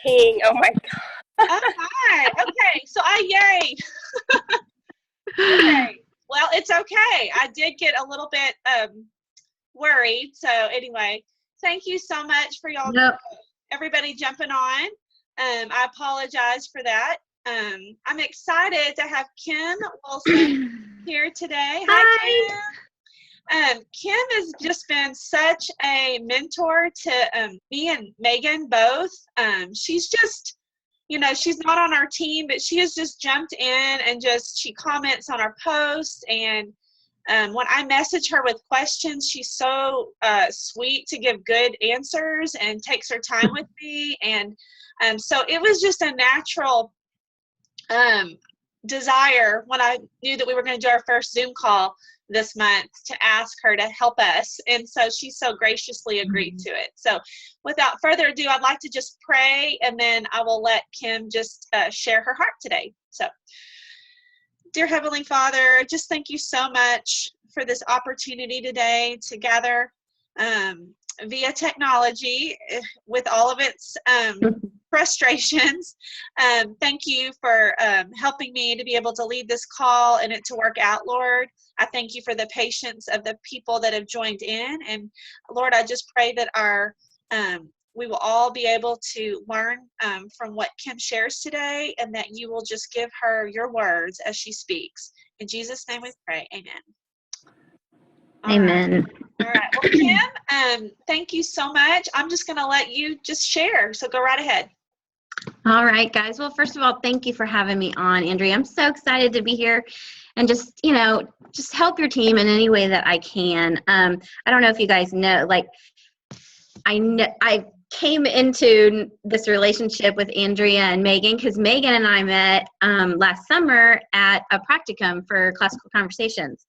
Hey, oh my God. Hi. Okay, so I yayed. Okay. Well, it's okay. I did get a little bit worried. So anyway, thank you so much for y'all, everybody jumping on. I apologize for that. I'm excited to have Kim Wilson here today. Hi, Kim. Kim has just been such a mentor to me and Megan both. She's just, she's not on our team, but she has just jumped in and she comments on our posts. And when I message her with questions, she's so sweet to give good answers and takes her time with me. And so it was just a natural desire when I knew that we were going to do our first Zoom call this month to ask her to help us. And so she so graciously agreed to it. So without further ado, I'd like to just pray, and then I will let Kim just share her heart today. So, dear Heavenly Father, just thank you so much for this opportunity today to gather via technology with all of its frustrations. Thank you for helping me to be able to lead this call and it to work out, Lord. I thank you for the patience of the people that have joined in. And Lord, I just pray that we will all be able to learn from what Kim shares today, and that you will just give her your words as she speaks. In Jesus' name we pray. Amen. Amen. All right. Well, Kim, thank you so much. I'm just going to let you just share. So go right ahead. All right, guys. Well, first of all, thank you for having me on, Andrea. I'm so excited to be here and just help your team in any way that I can. I don't know if you guys know, I came into this relationship with Andrea and Megan because Megan and I met last summer at a practicum for classical conversations.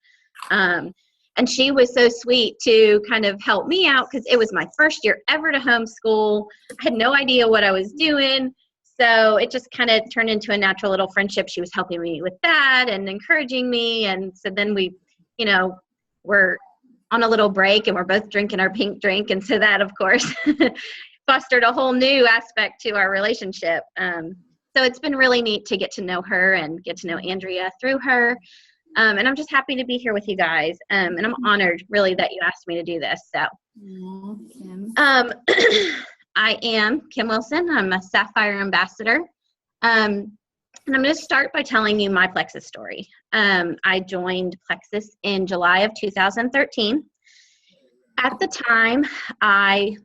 And she was so sweet to kind of help me out because it was my first year ever to homeschool. I had no idea what I was doing. So it just kind of turned into a natural little friendship. She was helping me with that and encouraging me. And so then we, we're on a little break and we're both drinking our pink drink. And so that, of course, fostered a whole new aspect to our relationship. So it's been really neat to get to know her and get to know Andrea through her. And I'm just happy to be here with you guys. And I'm honored, really, that you asked me to do this. So, I am Kim Wilson. I'm a Sapphire ambassador. And I'm going to start by telling you my Plexus story. I joined Plexus in July of 2013. At the time, I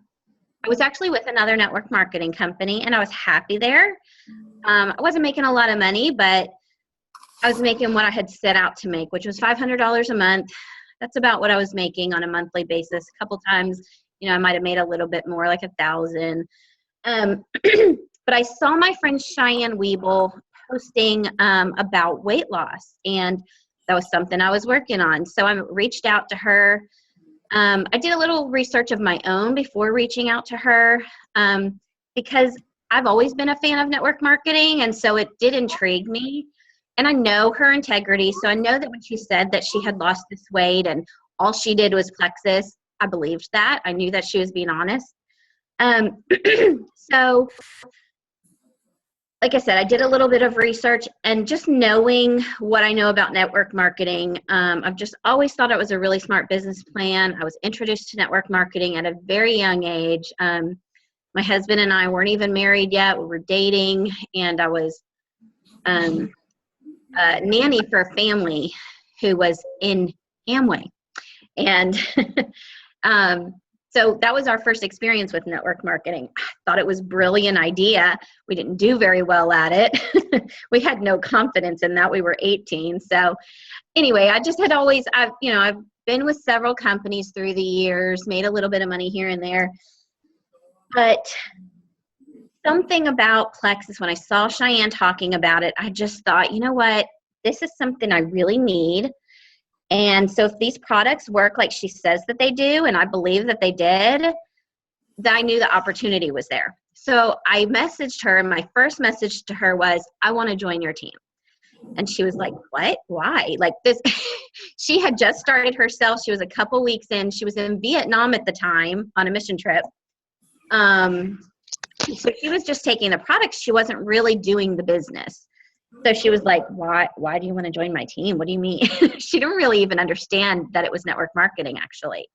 was actually with another network marketing company, and I was happy there. I wasn't making a lot of money, but I was making what I had set out to make, which was $500 a month. That's about what I was making on a monthly basis. A couple times, I might have made a little bit more, like $1,000. But I saw my friend Cheyenne Weeble posting about weight loss, and that was something I was working on. So I reached out to her. I did a little research of my own before reaching out to her because I've always been a fan of network marketing, and so it did intrigue me. And I know her integrity, so I know that when she said that she had lost this weight and all she did was Plexus, I believed that. I knew that she was being honest. So, like I said, I did a little bit of research, and just knowing what I know about network marketing, I've just always thought it was a really smart business plan. I was introduced to network marketing at a very young age. My husband and I weren't even married yet. We were dating, and I was nanny for a family who was in Amway. And so that was our first experience with network marketing. I thought it was a brilliant idea. We didn't do very well at it. We had no confidence in that. We were 18. So anyway, I just had always, I've been with several companies through the years, made a little bit of money here and there. But something about Plexus, when I saw Cheyenne talking about it, I just thought, you know what, this is something I really need. And so if these products work like she says that they do, and I believe that they did, that I knew the opportunity was there. So I messaged her, and my first message to her was, I want to join your team. And she was like, what? Why? Like this, she had just started herself. She was a couple weeks in. She was in Vietnam at the time on a mission trip. So she was just taking the products. She wasn't really doing the business. So she was like, why do you want to join my team? What do you mean? She didn't really even understand that it was network marketing, actually.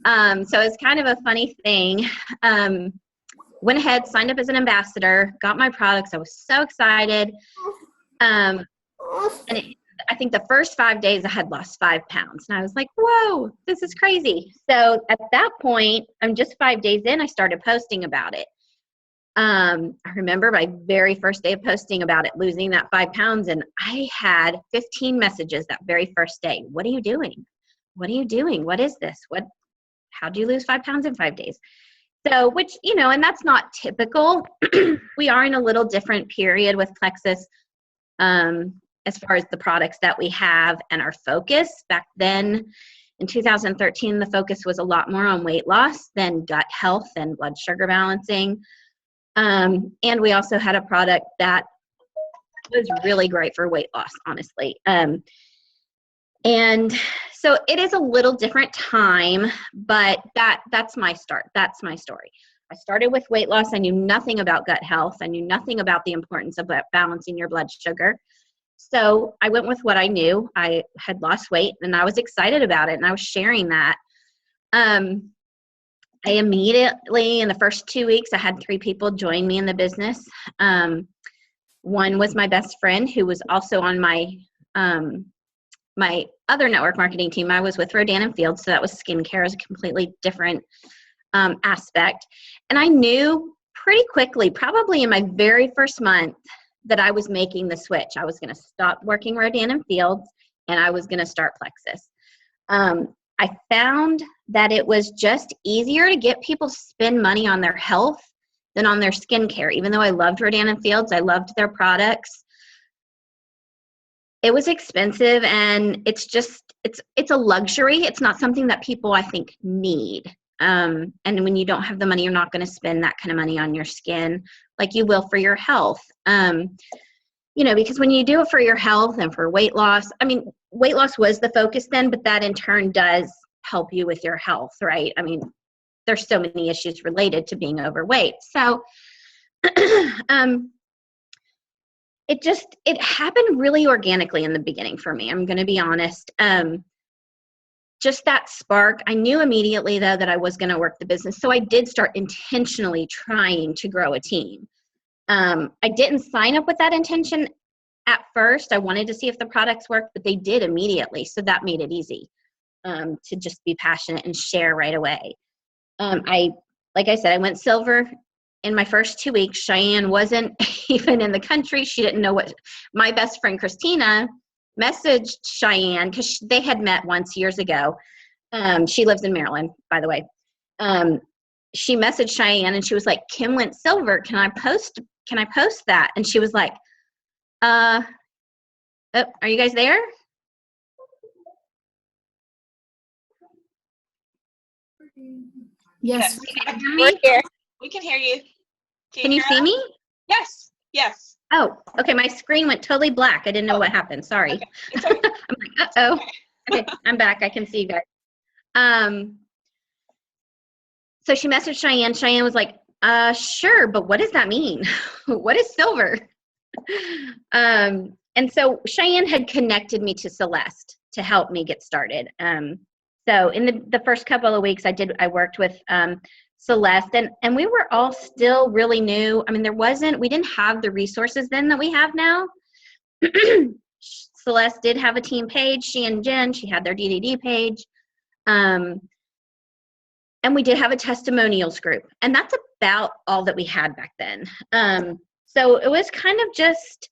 So it's kind of a funny thing. Went ahead, signed up as an ambassador, got my products. I was so excited. And I think the first 5 days I had lost 5 pounds. And I was like, whoa, this is crazy. So at that point, I'm just 5 days in, I started posting about it. I remember my very first day of posting about it, losing that 5 pounds. And I had 15 messages that very first day. What are you doing? What are you doing? What is this? How do you lose 5 pounds in 5 days? So, which, and that's not typical. We are in a little different period with Plexus as far as the products that we have and our focus. Back then in 2013, the focus was a lot more on weight loss than gut health and blood sugar balancing. And we also had a product that was really great for weight loss, honestly. And so it is a little different time, but that's my start. That's my story. I started with weight loss. I knew nothing about gut health. I knew nothing about the importance of balancing your blood sugar. So I went with what I knew. I had lost weight and I was excited about it and I was sharing that. I immediately, in the first 2 weeks, I had 3 people join me in the business. One was my best friend who was also on my other network marketing team. I was with Rodan and Fields, so that was skincare, is a completely different aspect. And I knew pretty quickly, probably in my very first month, that I was making the switch. I was going to stop working Rodan and Fields, and I was going to start Plexus. I found that it was just easier to get people to spend money on their health than on their skincare. Even though I loved Rodan and Fields, I loved their products. It was expensive, and it's a luxury. It's not something that people, I think, need. And when you don't have the money, you're not going to spend that kind of money on your skin like you will for your health. Because when you do it for your health and for weight loss, weight loss was the focus then, but that in turn does help you with your health, right? There's so many issues related to being overweight. So, it happened really organically in the beginning for me. I'm going to be honest. Just that spark. I knew immediately, though, that I was going to work the business. So I did start intentionally trying to grow a team. I didn't sign up with that intention at first. I wanted to see if the products worked, but they did immediately. So that made it easy to just be passionate and share right away. Like I said, I went silver in my first 2 weeks. Cheyenne wasn't even in the country. She didn't know what. My best friend, Christina, messaged Cheyenne because they had met once years ago. She lives in Maryland, by the way. She messaged Cheyenne and she was like, Kim went silver. Can I post that? And she was like, are you guys there? Yes. We're here. We can hear you. Can you see me? Yes. Yes. Oh, okay. My screen went totally black. I didn't know what happened. Sorry. Okay. It's okay. I'm like, uh-oh. Okay, I'm back. I can see you guys. So she messaged Cheyenne. Cheyenne was like, sure, but what does that mean? What is silver? And so Cheyenne had connected me to Celeste to help me get started. So in the first couple of weeks I worked with Celeste, and we were all still really new. We didn't have the resources then that we have now. Celeste did have a team page. She and Jen, she had their DDD page. And we did have a testimonials group. And that's about all that we had back then. So it was kind of just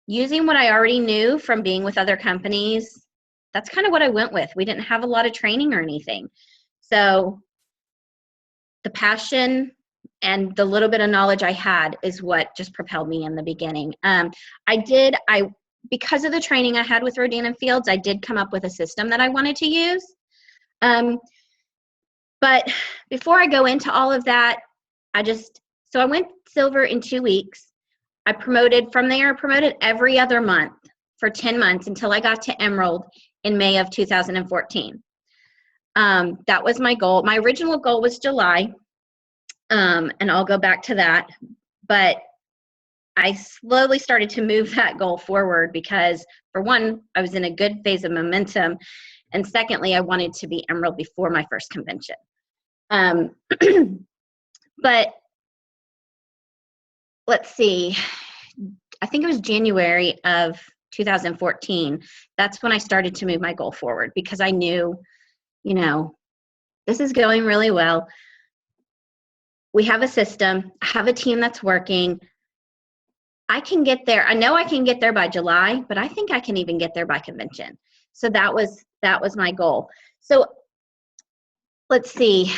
using what I already knew from being with other companies. That's kind of what I went with. We didn't have a lot of training or anything. So the passion and the little bit of knowledge I had is what just propelled me in the beginning. Because of the training I had with Rodan and Fields, I did come up with a system that I wanted to use. But before I go into all of that, so I went silver in 2 weeks. I promoted every other month for 10 months until I got to Emerald in May of 2014. That was my goal. My original goal was July. And I'll go back to that. But I slowly started to move that goal forward because, for one, I was in a good phase of momentum. And secondly, I wanted to be Emerald before my first convention. But let's see, I think it was January of 2014. That's when I started to move my goal forward because I knew, this is going really well. We have a system, I have a team that's working. I can get there. I know I can get there by July, but I think I can even get there by convention. So that was my goal. So let's see.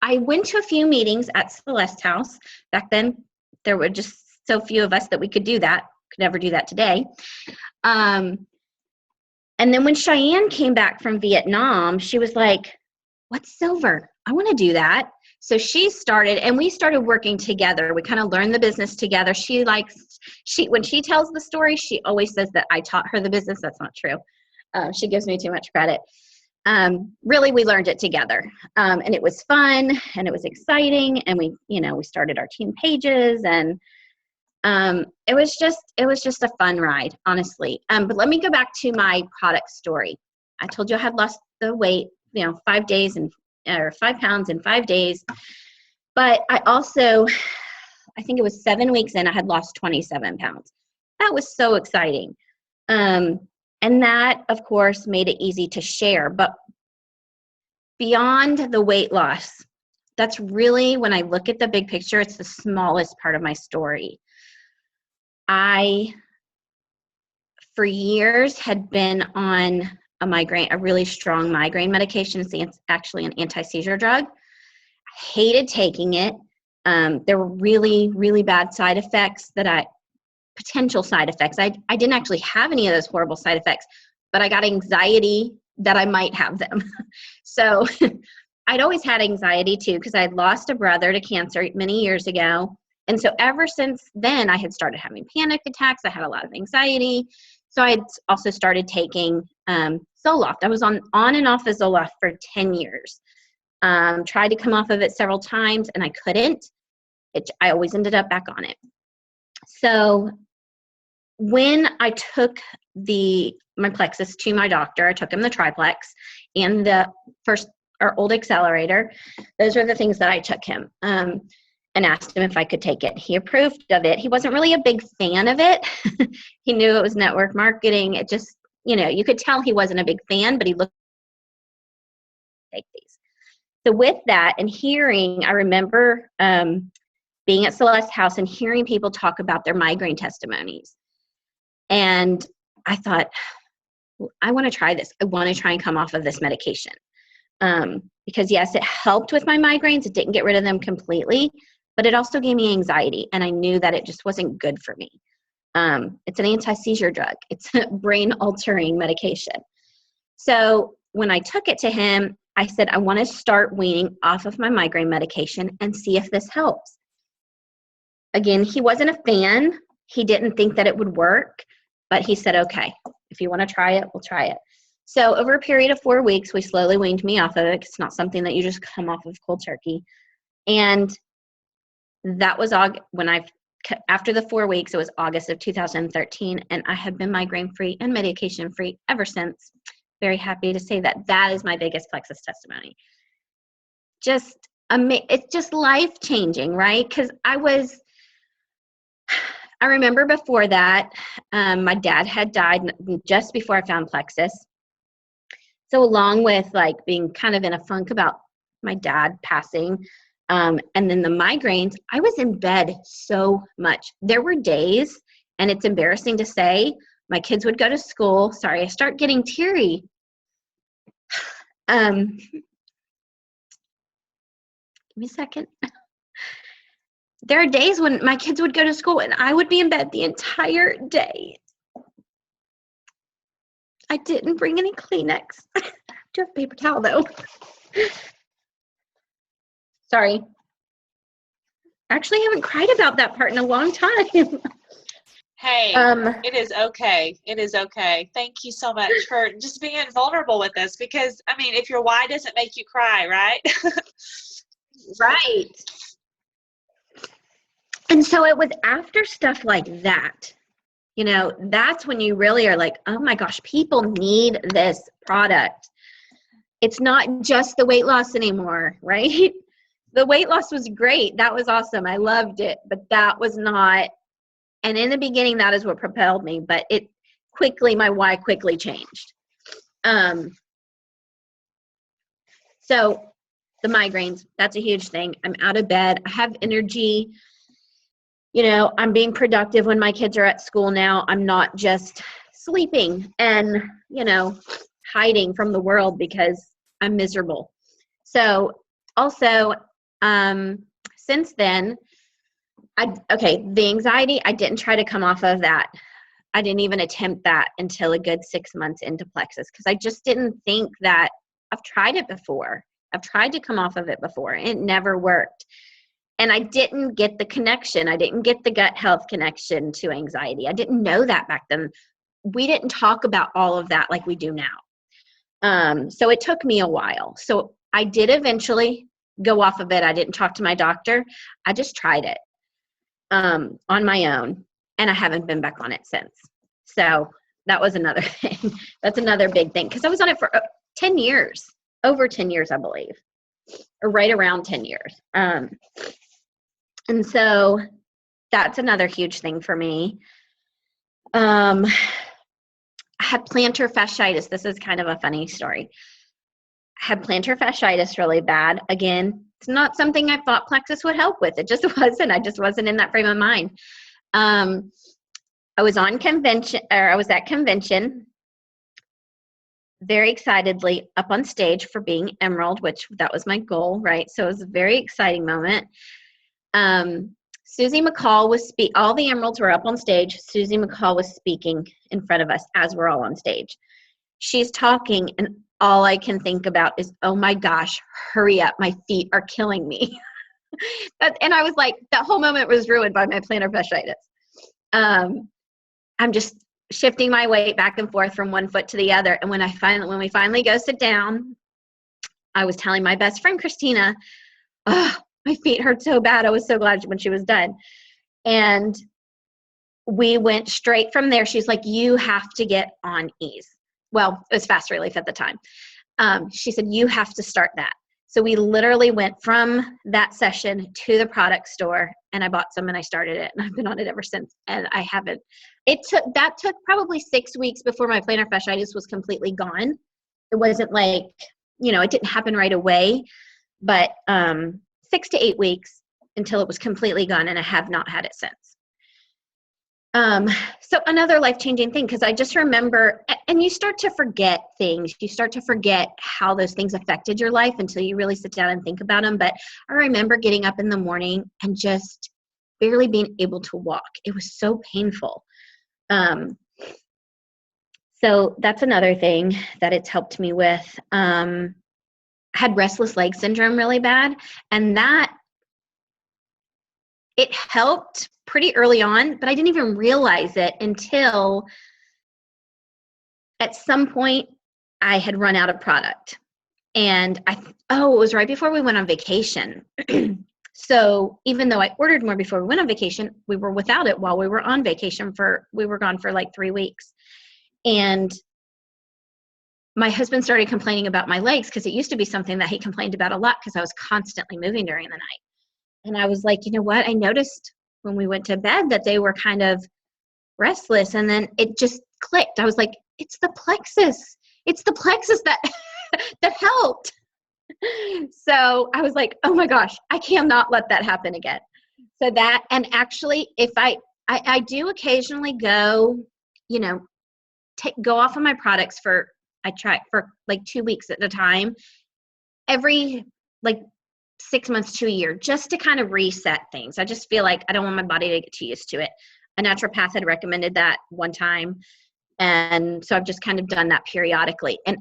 I went to a few meetings at Celeste House. Back then, there were just so few of us that we could do that. Could never do that today. And then when Cheyenne came back from Vietnam, she was like, "What's silver? I want to do that." So she started, and we started working together. We kind of learned the business together. When she tells the story, she always says that I taught her the business. That's not true. She gives me too much credit. Really, we learned it together, and it was fun, and it was exciting, and we started our team pages, and it was just a fun ride, honestly. But let me go back to my product story. I told you I had lost the weight, 5 days or 5 pounds in 5 days, but I think it was 7 weeks in, I had lost 27 pounds. That was so exciting. And that, of course, made it easy to share. But beyond the weight loss, that's really, when I look at the big picture, it's the smallest part of my story. I, for years, had been on a really strong migraine medication. It's actually an anti-seizure drug. I hated taking it. There were really, really bad side effects potential side effects. I didn't actually have any of those horrible side effects, but I got anxiety that I might have them. So I'd always had anxiety too, because I had lost a brother to cancer many years ago. And so ever since then, I had started having panic attacks. I had a lot of anxiety. So I had also started taking Zoloft. I was on and off of Zoloft for 10 years. Tried to come off of it several times, and I couldn't. I always ended up back on it. So when I took my Plexus to my doctor, I took him the triplex and the old accelerator. Those are the things that I took him, and asked him if I could take it. He approved of it. He wasn't really a big fan of it. He knew it was network marketing. It just, you could tell he wasn't a big fan, but he looked like these. So with that and hearing, I remember being at Celeste's house and hearing people talk about their migraine testimonies. And I thought, I want to try this. I want to try and come off of this medication. Because yes, it helped with my migraines. It didn't get rid of them completely, but it also gave me anxiety. And I knew that it just wasn't good for me. It's an anti-seizure drug. It's a brain altering medication. So when I took it to him, I said, I want to start weaning off of my migraine medication and see if this helps. Again, he wasn't a fan. He didn't think that it would work, but he said, okay, if you want to try it, we'll try it. So over a period of 4 weeks, we slowly weaned me off of it. It's not something that you just come off of cold turkey. And that was after the 4 weeks, it was August of 2013, and I have been migraine-free and medication-free ever since. Very happy to say that is my biggest Plexus testimony. It's just life-changing, right? Because I remember before that, my dad had died just before I found Plexus. So along with being kind of in a funk about my dad passing, and then the migraines, I was in bed so much. There were days, and it's embarrassing to say, my kids would go to school. Sorry, I start getting teary. Give me a second. There are days when my kids would go to school and I would be in bed the entire day. I didn't bring any Kleenex. I do have a paper towel though. Sorry. Actually, I haven't cried about that part in a long time. Hey, it is okay. It is okay. Thank you so much for just being vulnerable with us, because, if your why doesn't make you cry, right? Right. And so it was after stuff like that, that's when you really are like, oh my gosh, people need this product. It's not just the weight loss anymore, right? The weight loss was great. That was awesome. I loved it, but that was not, and in the beginning, that is what propelled me, but my why quickly changed. So the migraines, that's a huge thing. I'm out of bed. I have energy. I'm being productive when my kids are at school now. I'm not just sleeping and, hiding from the world because I'm miserable. So also, since then, the anxiety, I didn't try to come off of that. I didn't even attempt that until a good 6 months into Plexus because I just didn't think that. I've tried it before. I've tried to come off of it before. It never worked. And I didn't get the connection. I didn't get the gut health connection to anxiety. I didn't know that back then. We didn't talk about all of that like we do now. So it took me a while. So I did eventually go off of it. I didn't talk to my doctor. I just tried it on my own. And I haven't been back on it since. So that was another thing. That's another big thing. Because I was on it for 10 years. Over 10 years, I believe. Or right around 10 years. And so that's another huge thing for me. I had plantar fasciitis. This is kind of a funny story. I had plantar fasciitis really bad. Again, it's not something I thought Plexus would help with. It just wasn't. I just wasn't in that frame of mind. I was at convention, very excitedly up on stage for being Emerald, which that was my goal, right? So it was a very exciting moment. Susie McCall all the Emeralds were up on stage. Susie McCall was speaking in front of us as we're all on stage. She's talking, and all I can think about is, oh my gosh, hurry up. My feet are killing me. And I was like, that whole moment was ruined by my plantar fasciitis. I'm just shifting my weight back and forth from one foot to the other. And when we finally go sit down, I was telling my best friend, Christina, oh, my feet hurt so bad. I was so glad when she was done. And we went straight from there. She's like, you have to get on ease. Well, it was Fast Relief at the time. She said, you have to start that. So we literally went from that session to the product store, and I bought some and I started it, and I've been on it ever since. And I haven't. That took probably 6 weeks before my plantar fasciitis was completely gone. It wasn't like, it didn't happen right away, but 6 to 8 weeks until it was completely gone, and I have not had it since. So another life-changing thing, because I just remember, and you start to forget things. You start to forget how those things affected your life until you really sit down and think about them. But I remember getting up in the morning and just barely being able to walk. It was so painful. So that's another thing that it's helped me with. I had restless leg syndrome really bad, and that it helped pretty early on, but I didn't even realize it until at some point I had run out of product. And it was right before we went on vacation. So even though I ordered more before we went on vacation, we were without it while we were on vacation we were gone for like 3 weeks. And my husband started complaining about my legs because it used to be something that he complained about a lot because I was constantly moving during the night. And I was like, you know what? I noticed when we went to bed that they were kind of restless. And then it just clicked. I was like, it's the plexus. It's the plexus that that helped. So I was like, oh my gosh, I cannot let that happen again. So that, and actually if I do occasionally go, go off of my products I try for like 2 weeks at a time, every like 6 months to a year, just to kind of reset things. I just feel like I don't want my body to get too used to it. A naturopath had recommended that one time. And so I've just kind of done that periodically. And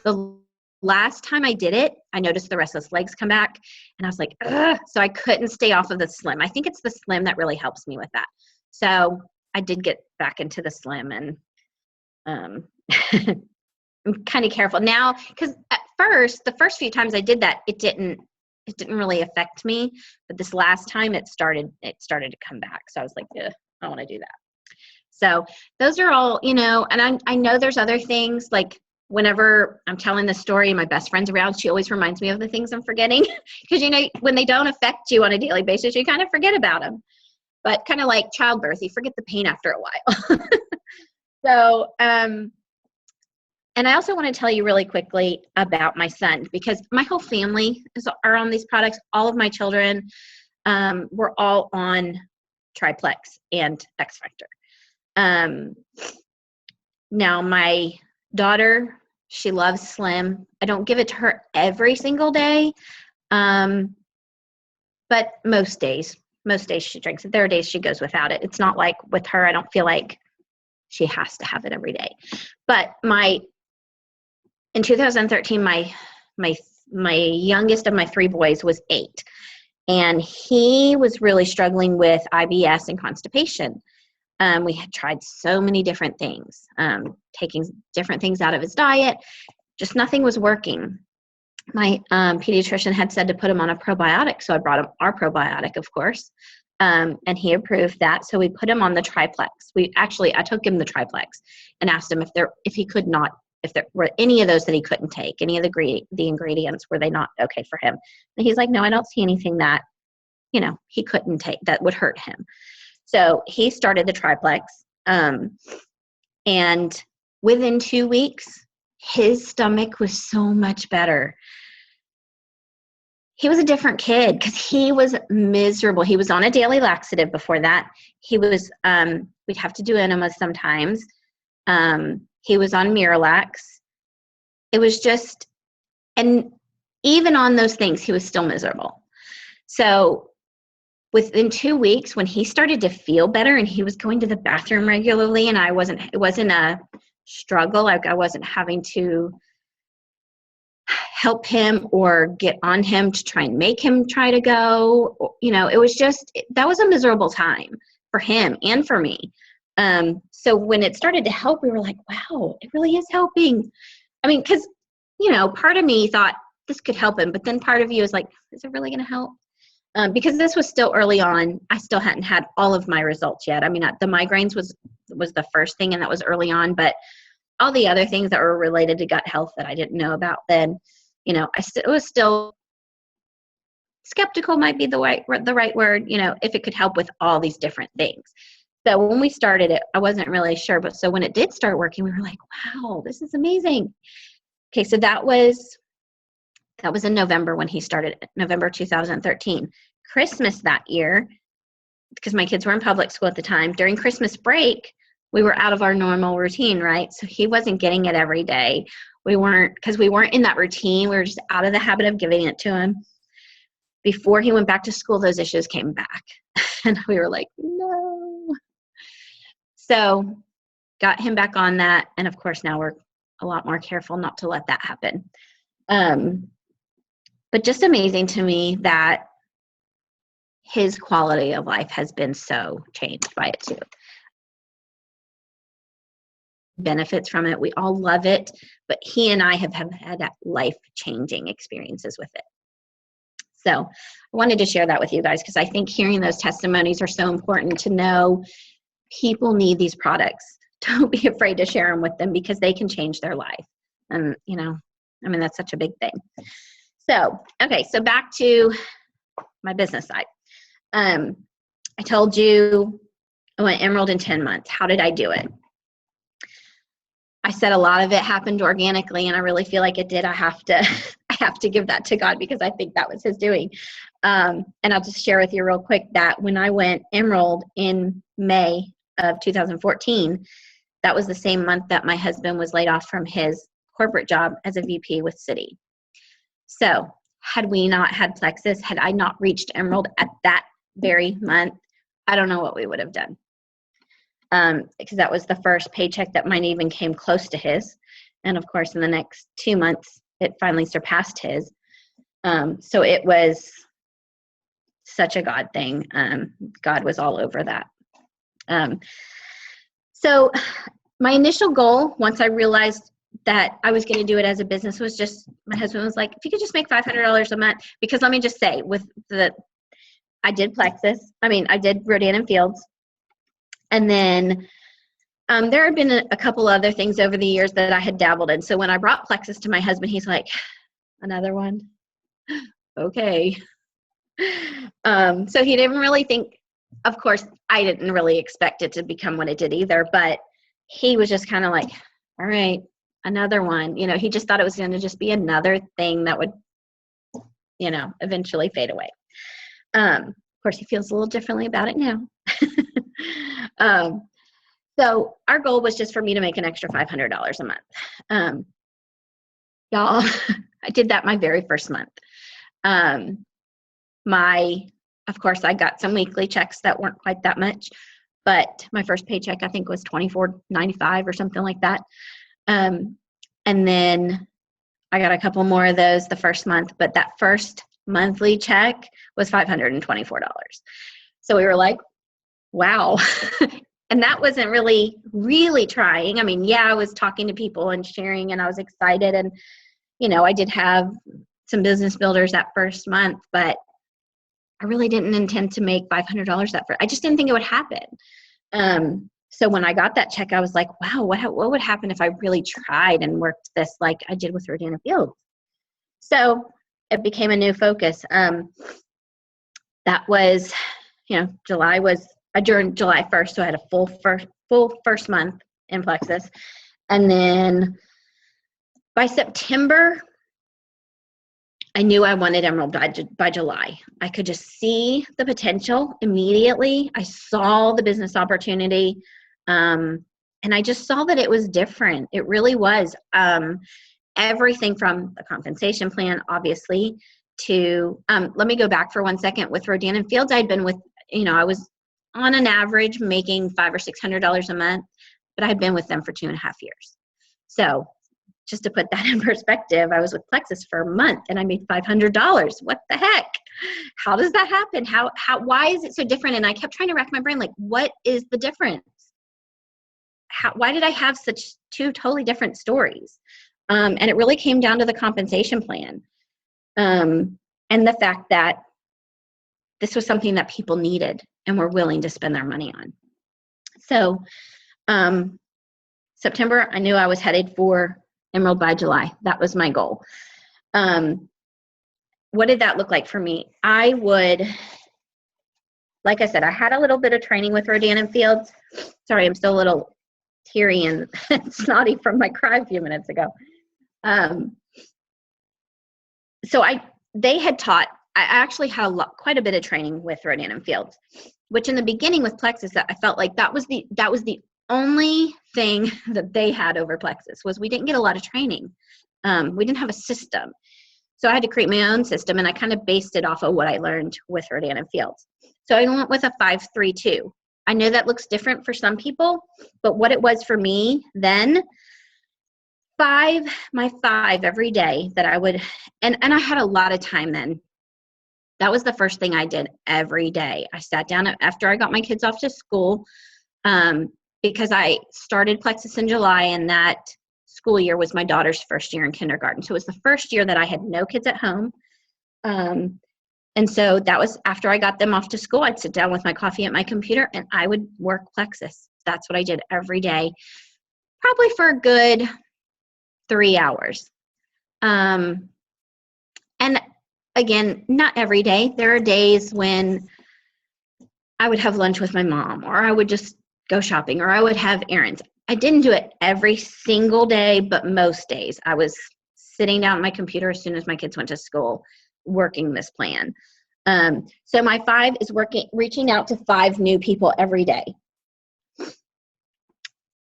the last time I did it, I noticed the restless legs come back, and I was like, ugh. So I couldn't stay off of the Slim. I think it's the Slim that really helps me with that. So I did get back into the Slim, and I'm kind of careful now, because at first, the first few times I did that, it didn't it didn't really affect me. But this last time it started to come back. So I was like, I don't want to do that. So those are all, and I know there's other things, like whenever I'm telling the story, my best friend's around, she always reminds me of the things I'm forgetting. Because, when they don't affect you on a daily basis, you kind of forget about them. But kind of like childbirth, you forget the pain after a while. So, and I also want to tell you really quickly about my son, because my whole family are on these products. All of my children were all on Triplex and X Factor. Now my daughter, she loves Slim. I don't give it to her every single day, but most days she drinks it. There are days she goes without it. It's not like with her, I don't feel like she has to have it every day. But in 2013, my youngest of my 3 boys was 8, and he was really struggling with IBS and constipation. We had tried so many different things, taking different things out of his diet, just nothing was working. My pediatrician had said to put him on a probiotic, so I brought him our probiotic, of course, and he approved that. So we put him on the Triplex. I took him the Triplex and asked him if there were any of those that he couldn't take, any of the ingredients, were they not okay for him? And he's like, no, I don't see anything that, he couldn't take that would hurt him. So he started the Triplex, and within 2 weeks, his stomach was so much better. He was a different kid because he was miserable. He was on a daily laxative before that. He was, we'd have to do enemas sometimes. He was on Miralax. It was just, and even on those things, he was still miserable. So within 2 weeks, when he started to feel better and he was going to the bathroom regularly, and it wasn't a struggle, like I wasn't having to help him or get on him to try and make him try to go, it was just, that was a miserable time for him and for me. So when it started to help, we were like, wow, it really is helping. I mean, because, part of me thought this could help him, but then part of you is like, is it really going to help? Because this was still early on. I still hadn't had all of my results yet. I mean, the migraines was the first thing, and that was early on, but all the other things that were related to gut health that I didn't know about then, I was still skeptical, might be the right word, if it could help with all these different things. So when we started it, I wasn't really sure, but so when it did start working, we were like, wow, this is amazing. Okay, so that was in November when he started, November 2013. Christmas that year, because my kids were in public school at the time, during Christmas break, we were out of our normal routine, right? So he wasn't getting it every day. Because we weren't in that routine. We were just out of the habit of giving it to him. Before he went back to school, those issues came back. And we were like, no. So got him back on that. And of course, now we're a lot more careful not to let that happen. But just amazing to me that his quality of life has been so changed by it too. Benefits from it. We all love it, but he and I have had life-changing experiences with it. So I wanted to share that with you guys because I think hearing those testimonies are so important to know people need these products. Don't be afraid to share them with them because they can change their life. And, that's such a big thing. So, okay, so back to my business side. I told you I went Emerald in 10 months. How did I do it? I said a lot of it happened organically, and I really feel like it did. I have to give that to God because I think that was his doing. And I'll just share with you real quick that when I went Emerald in May of 2014, that was the same month that my husband was laid off from his corporate job as a VP with Citi. So had we not had Plexus, had I not reached Emerald at that very month, I don't know what we would have done. Because that was the first paycheck that mine even came close to his. And of course, in the next 2 months, it finally surpassed his. So it was such a God thing. God was all over that. So my initial goal, once I realized that I was going to do it as a business was just, my husband was like, if you could just make $500 a month, because let me just say I did Plexus. I did Rodan and Fields. And then there had been a couple other things over the years that I had dabbled in. So when I brought Plexus to my husband, he's like, another one? Okay. So he didn't really think, of course, I didn't really expect it to become what it did either, but he was just kind of like, all right, another one. He just thought it was going to just be another thing that would, eventually fade away. Of course, he feels a little differently about it now. So our goal was just for me to make an extra $500 a month. Y'all, I did that my very first month. Of course, I got some weekly checks that weren't quite that much, but my first paycheck, I think, was $24.95 or something like that. And then I got a couple more of those the first month, but that first monthly check was $524. So we were like, wow. And that wasn't really trying. I was talking to people and sharing, and I was excited. And, I did have some business builders that first month, but I really didn't intend to make $500 that first. I just didn't think it would happen. So when I got that check, I was like, wow, what would happen if I really tried and worked this like I did with Rodan and Fields? So it became a new focus. That was, July was, I joined July 1st, so I had a full first month in Plexus. And then by September, I knew I wanted Emerald by July. I could just see the potential immediately. I saw the business opportunity, and I just saw that it was different. It really was. Everything from the compensation plan, obviously, to let me go back for 1 second. With Rodan and Fields, I'd been with, I was on an average making $500 or $600 a month, but I had been with them for 2.5 years. So just to put that in perspective, I was with Plexus for a month and I made $500. What the heck? How does that happen? Why is it so different? And I kept trying to rack my brain, like, what is the difference? Why did I have such two totally different stories? And it really came down to the compensation plan. And the fact that this was something that people needed and were willing to spend their money on. So September, I knew I was headed for Emerald by July. That was my goal. What did that look like for me? Like I said, I had a little bit of training with Rodan and Fields. Sorry, I'm still a little teary and snotty from my cry a few minutes ago. So they had taught, I actually had quite a bit of training with Rodan and Fields, which in the beginning with Plexus, I felt like that was the only thing that they had over Plexus was we didn't get a lot of training. We didn't have a system. So I had to create my own system, and I kind of based it off of what I learned with Rodan and Fields. So I went with a 5-3-2. I know that looks different for some people, but what it was for me then, my five every day that I would, and I had a lot of time then. That was the first thing I did every day. I sat down after I got my kids off to school, because I started Plexus in July, and that school year was my daughter's first year in kindergarten. So it was the first year that I had no kids at home. And so that was after I got them off to school. I'd sit down with my coffee at my computer and I would work Plexus. That's what I did every day, probably for a good 3 hours. And again, not every day. There are days when I would have lunch with my mom, or I would just go shopping, or I would have errands. I didn't do it every single day, but most days I was sitting down at my computer as soon as my kids went to school, working this plan. So my 5 is reaching out to 5 new people every day.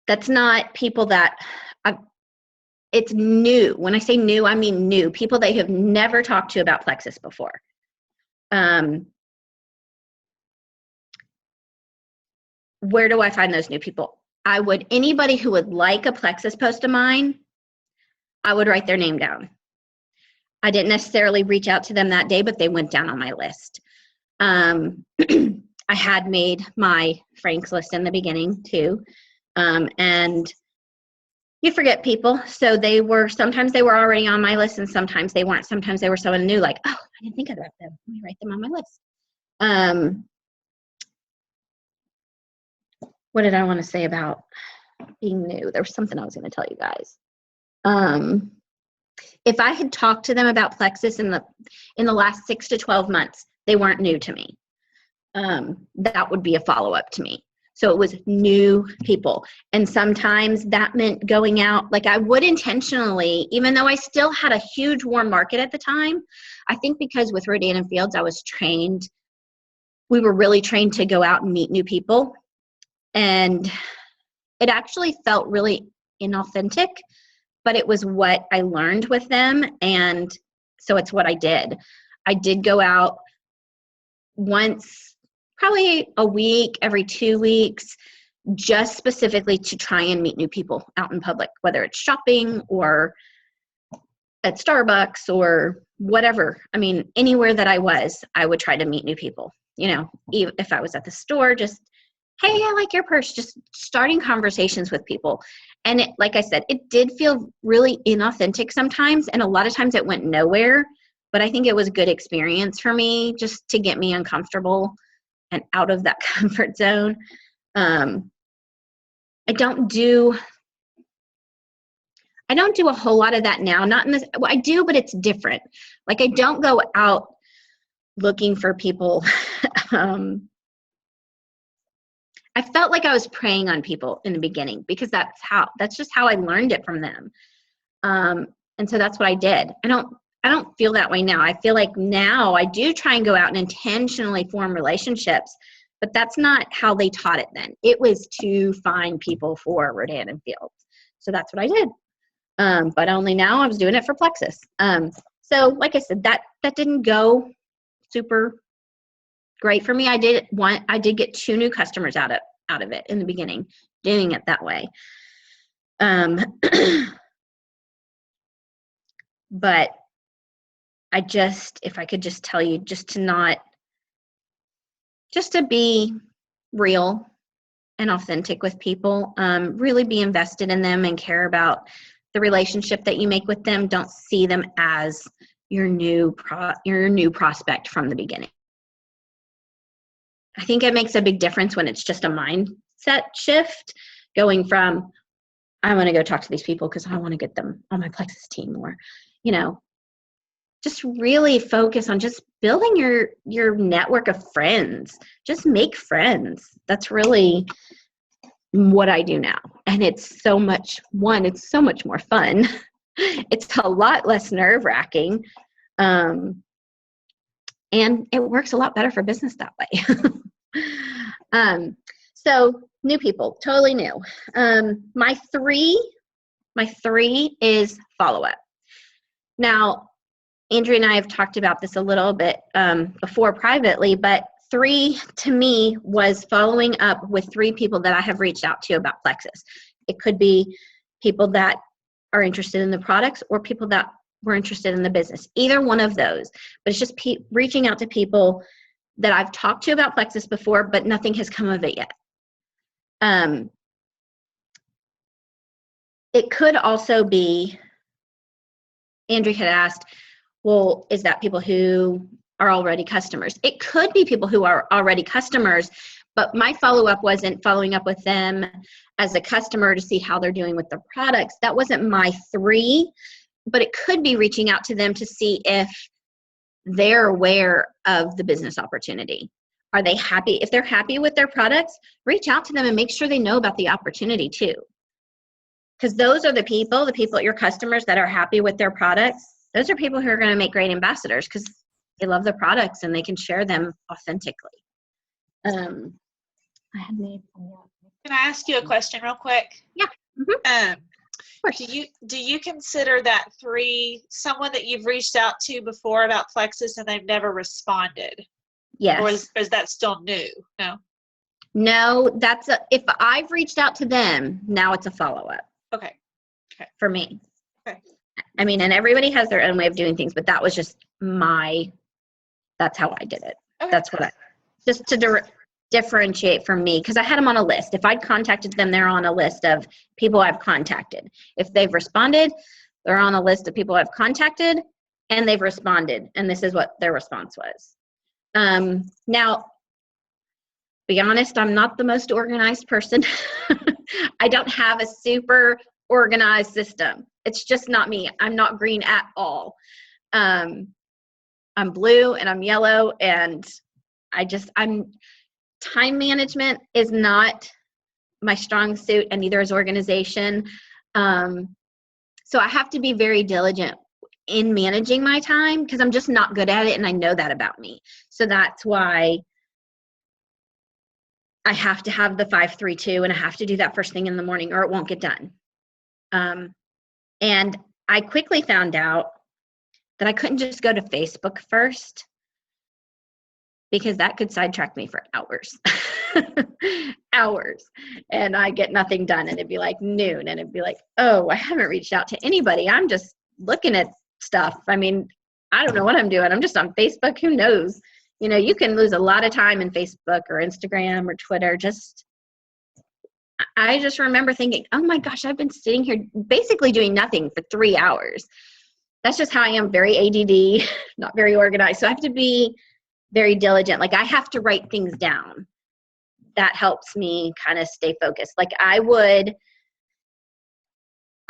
That's not people that it's new. When I say new, I mean new people they have never talked to about Plexus before. Where do I find those new people? Anybody who would like a Plexus post of mine, I would write their name down. I didn't necessarily reach out to them that day, but they went down on my list. I had made my Frank's list in the beginning too. And you forget people. So sometimes they were already on my list and sometimes they weren't. Sometimes they were someone new, like, oh, I didn't think about them. Let me write them on my list. What did I want to say about being new? There was something I was going to tell you guys. If I had talked to them about Plexus in the last 6 to 12 months, they weren't new to me. That would be a follow-up to me. So it was new people. And sometimes that meant going out, like I would intentionally, even though I still had a huge warm market at the time. I think because with Rodan and Fields, we were really trained to go out and meet new people. And it actually felt really inauthentic, but it was what I learned with them. And so it's what I did. I did go out once, probably a week, every 2 weeks, just specifically to try and meet new people out in public, whether it's shopping or at Starbucks or whatever. I mean, anywhere that I would try to meet new people. Even if I was at the store, just, hey, I like your purse, just starting conversations with people. And like I said, it did feel really inauthentic sometimes. And a lot of times it went nowhere, but I think it was a good experience for me just to get me uncomfortable and out of that comfort zone. I don't do a whole lot of that now. Not in this, well, I do, but it's different. Like I don't go out looking for people. I felt like I was preying on people in the beginning because that's just how I learned it from them. And so that's what I did. I don't feel that way now. I feel like now I do try and go out and intentionally form relationships, but that's not how they taught it then. It was to find people for Rodan and Fields. So that's what I did. But only now I was doing it for Plexus. So like I said, that didn't go super great for me. I did get 2 new customers out of it in the beginning, doing it that way. But if I could just tell you, just to be real and authentic with people, really be invested in them and care about the relationship that you make with them. Don't see them as your new prospect from the beginning. I think it makes a big difference when it's just a mindset shift, going from, I want to go talk to these people because I want to get them on my Plexus team, or, just really focus on just building your network of friends. Just make friends. That's really what I do now. And it's so much more fun. It's a lot less nerve-wracking. And it works a lot better for business that way. So new people, totally new. My three is follow-up. Now, Andrea and I have talked about this a little bit before privately, but 3 to me was following up with 3 people that I have reached out to about Plexus. It could be people that are interested in the products or people that were interested in the business, either one of those. But it's just reaching out to people that I've talked to about Plexus before, but nothing has come of it yet. It could also be, Andrea had asked, well, is that people who are already customers? It could be people who are already customers, but my follow-up wasn't following up with them as a customer to see how they're doing with the products. That wasn't my 3, but it could be reaching out to them to see if they're aware of the business opportunity. Are they happy? If they're happy with their products, reach out to them and make sure they know about the opportunity too. Because those are the people, your customers that are happy with their products. Those are people who are going to make great ambassadors because they love the products and they can share them authentically. Can I ask you a question real quick? Yeah. Mm-hmm. Do you consider that 3 someone that you've reached out to before about Plexus and they've never responded? Yes. Or is that still new? No. No, if I've reached out to them, now it's a follow-up. Okay. For me. Okay. I mean, and everybody has their own way of doing things, but that was just that's how I did it. Okay. That's what just to differentiate for me because I had them on a list. If I'd contacted them, they're on a list of people I've contacted. If they've responded, they're on a list of people I've contacted and they've responded. And this is what their response was. Now, be honest, I'm not the most organized person. I don't have a super organized system. It's just not me. I'm not green at all. I'm blue and I'm yellow, and time management is not my strong suit, and neither is organization. So I have to be very diligent in managing my time because I'm just not good at it, and I know that about me. So that's why I have to have the 5-3-2, and I have to do that first thing in the morning or it won't get done. And I quickly found out that I couldn't just go to Facebook first because that could sidetrack me for hours. Hours. And I get nothing done, and it'd be like noon, and it'd be like, oh, I haven't reached out to anybody. I'm just looking at stuff. I mean, I don't know what I'm doing. I'm just on Facebook. Who knows? You know, you can lose a lot of time in Facebook or Instagram or Twitter. I just remember thinking, oh my gosh, I've been sitting here basically doing nothing for 3 hours. That's just how I am, very ADD, not very organized. So I have to be very diligent. Like I have to write things down. That helps me kind of stay focused. Like I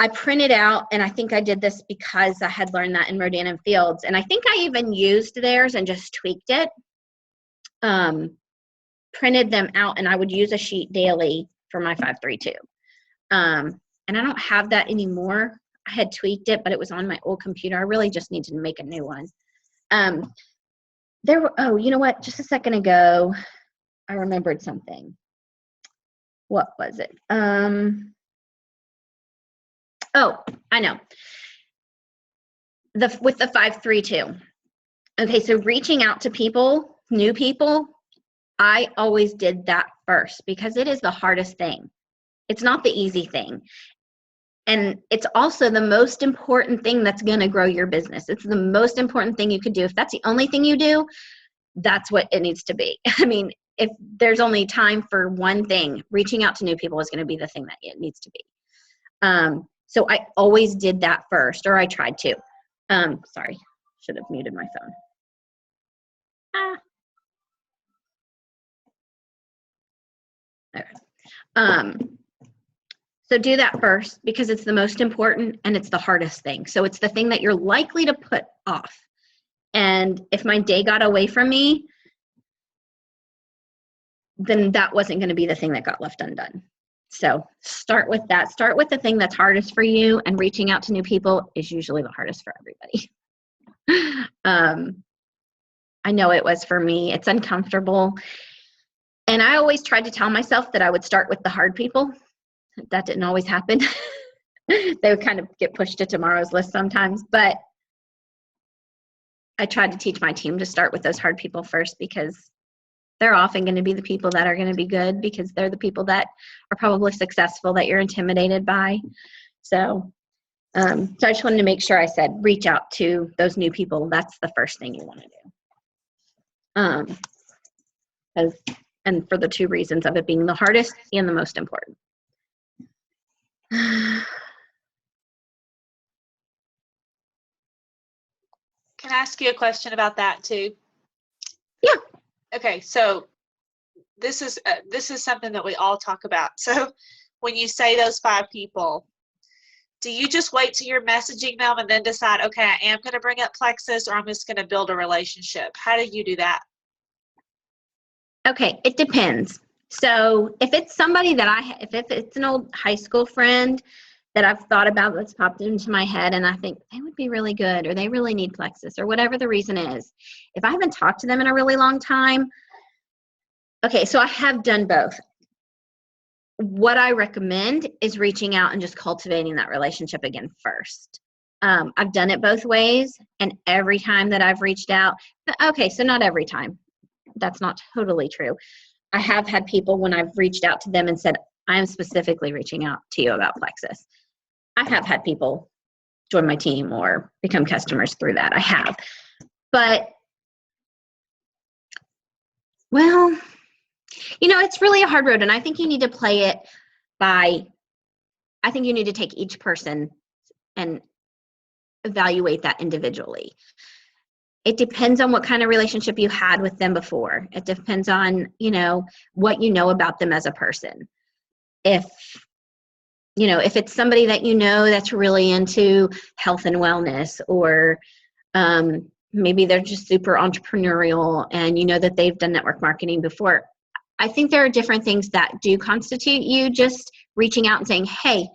printed out, and I think I did this because I had learned that in Rodan and Fields. And I think I even used theirs and just tweaked it. Printed them out, and I would use a sheet daily for my 5-3-2. And I don't have that anymore. I had tweaked it, but it was on my old computer. I really just need to make a new one. You know what? Just a second ago, I remembered something. What was it? Oh, I know. With the 5-3-2. Okay, so reaching out to people, new people, I always did that first because it is the hardest thing. It's not the easy thing. And it's also the most important thing that's going to grow your business. It's the most important thing you could do. If that's the only thing you do, that's what it needs to be. I mean, if there's only time for one thing, reaching out to new people is going to be the thing that it needs to be. So I always did that first, or I tried to. Sorry, should have muted my phone. Okay. So do that first because it's the most important and it's the hardest thing. So it's the thing that you're likely to put off. And if my day got away from me, then that wasn't going to be the thing that got left undone. So start with that. Start with the thing that's hardest for you, and reaching out to new people is usually the hardest for everybody. I know it was for me. It's uncomfortable. And I always tried to tell myself that I would start with the hard people. That didn't always happen. They would kind of get pushed to tomorrow's list sometimes. But I tried to teach my team to start with those hard people first because they're often going to be the people that are going to be good because they're the people that are probably successful that you're intimidated by. So I just wanted to make sure I said reach out to those new people. That's the first thing you want to do. And for the 2 reasons of it being the hardest and the most important. Can I ask you a question about that too? Yeah. Okay, so this is something that we all talk about. So when you say those 5 people, do you just wait till you're messaging them and then decide, okay, I am going to bring up Plexus, or I'm just going to build a relationship? How do you do that? Okay, it depends. So if it's somebody that if it's an old high school friend that I've thought about that's popped into my head and I think they would be really good or they really need Plexus or whatever the reason is, if I haven't talked to them in a really long time, okay, so I have done both. What I recommend is reaching out and just cultivating that relationship again first. I've done it both ways, and every time that I've reached out, okay, so not every time. That's not totally true. I have had people when I've reached out to them and said, I'm specifically reaching out to you about Plexus. I have had people join my team or become customers through that. I have. But, well, It's really a hard road, and I think you need to play it by, I think you need to take each person and evaluate that individually. It depends on what kind of relationship you had with them before. It depends on, what you know about them as a person. If it's somebody that that's really into health and wellness, or maybe they're just super entrepreneurial and that they've done network marketing before. I think there are different things that do constitute you just reaching out and saying, hey,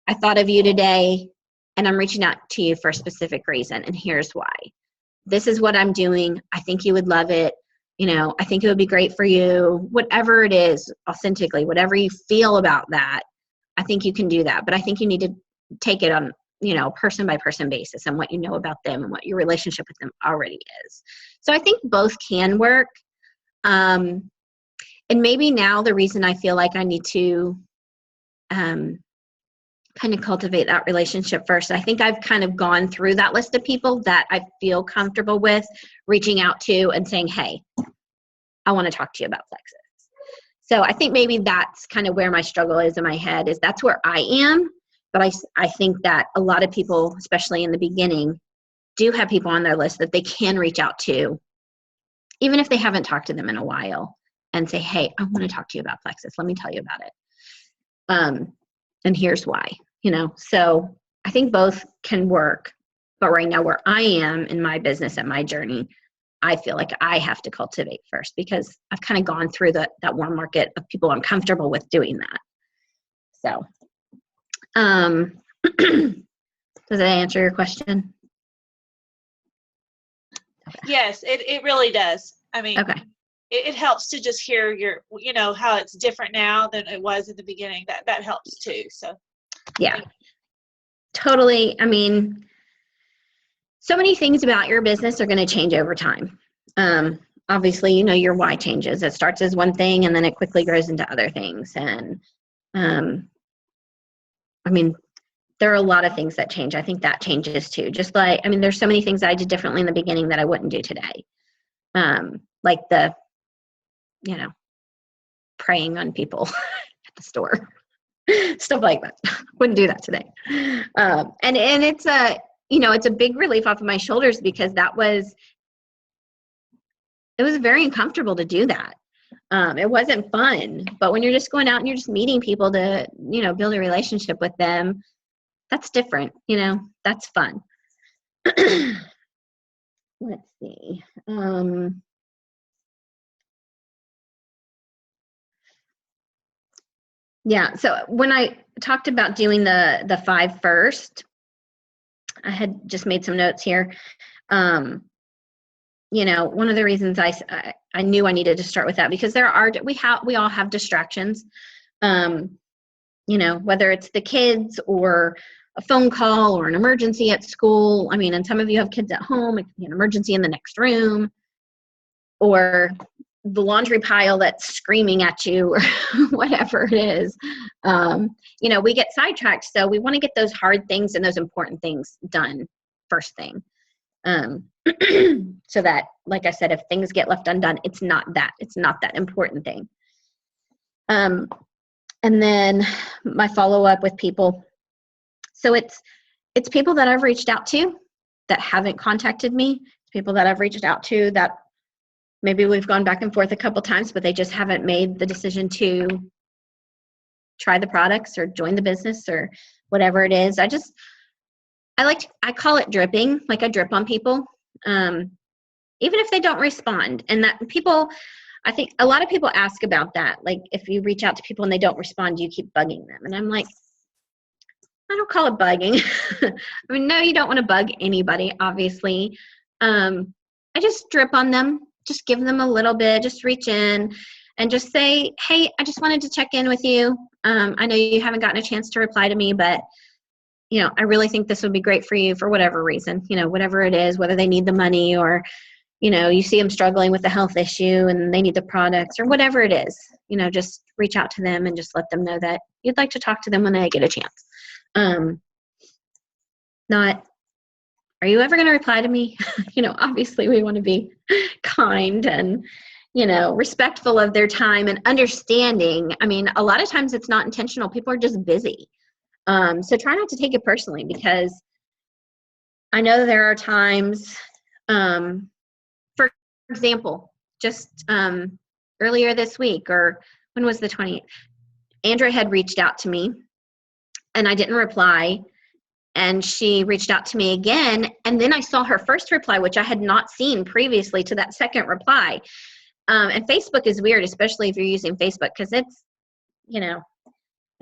I thought of you today and I'm reaching out to you for a specific reason, and here's why. This is what I'm doing. I think you would love it. I think it would be great for you. Whatever it is, authentically, whatever you feel about that, I think you can do that. But I think you need to take it on, person by person basis, and what you know about them and what your relationship with them already is. So I think both can work. And maybe now the reason I feel like I need to kind of cultivate that relationship first, I think I've kind of gone through that list of people that I feel comfortable with reaching out to and saying, hey, I want to talk to you about Plexus. So I think maybe that's kind of where my struggle is in my head, is that's where I am. But I think that a lot of people, especially in the beginning, do have people on their list that they can reach out to, even if they haven't talked to them in a while, and say, hey, I want to talk to you about Plexus. Let me tell you about it. And here's why, So I think both can work. But right now, where I am in my business and my journey, I feel like I have to cultivate first, because I've kind of gone through that warm market of people I'm comfortable with doing that. So, does that answer your question? Yes, it really does. I mean, okay. It helps to just hear your, how it's different now than it was in the beginning. That helps too. So, yeah, totally. I mean, so many things about your business are going to change over time. Obviously, your why changes. It starts as one thing and then it quickly grows into other things. And I mean, there are a lot of things that change. I think that changes too. Just like, there's so many things I did differently in the beginning that I wouldn't do today. Like the, preying on people at the store, stuff like that. Wouldn't do that today. And it's it's a big relief off of my shoulders, because it was very uncomfortable to do that. It wasn't fun, but when you're just going out and you're just meeting people to, build a relationship with them, that's different, that's fun. Let's see. Yeah. So when I talked about doing the 5 first, I had just made some notes here. One of the reasons I knew I needed to start with that, because we all have distractions. Whether it's the kids or a phone call or an emergency at school. And some of you have kids at home. It can be an emergency in the next room, or the laundry pile that's screaming at you, or whatever it is. We get sidetracked. So we want to get those hard things and those important things done first thing. So that, like I said, if things get left undone, it's not that important thing. And then my follow-up with people. So it's people that I've reached out to that haven't contacted me. It's people that I've reached out to that maybe we've gone back and forth a couple times, but they just haven't made the decision to try the products or join the business or whatever it is. I call it dripping, like I drip on people, even if they don't respond. And that people, I think a lot of people ask about that. Like, if you reach out to people and they don't respond, you keep bugging them. And I'm like, I don't call it bugging. No, you don't want to bug anybody, obviously. I just drip on them, just give them a little bit, just reach in and just say, hey, I just wanted to check in with you. I know you haven't gotten a chance to reply to me, but I really think this would be great for you for whatever reason, whatever it is, whether they need the money or, you see them struggling with a health issue and they need the products or whatever it is, just reach out to them and just let them know that you'd like to talk to them when they get a chance. Not, are you ever going to reply to me? Obviously we want to be kind and, respectful of their time and understanding. I mean, a lot of times it's not intentional. People are just busy. So try not to take it personally, because I know there are times, for example, just earlier this week, or when was the 20th, Andrea had reached out to me and I didn't reply. And she reached out to me again. And then I saw her first reply, which I had not seen previously to that second reply. And Facebook is weird, especially if you're using Facebook, because it's, it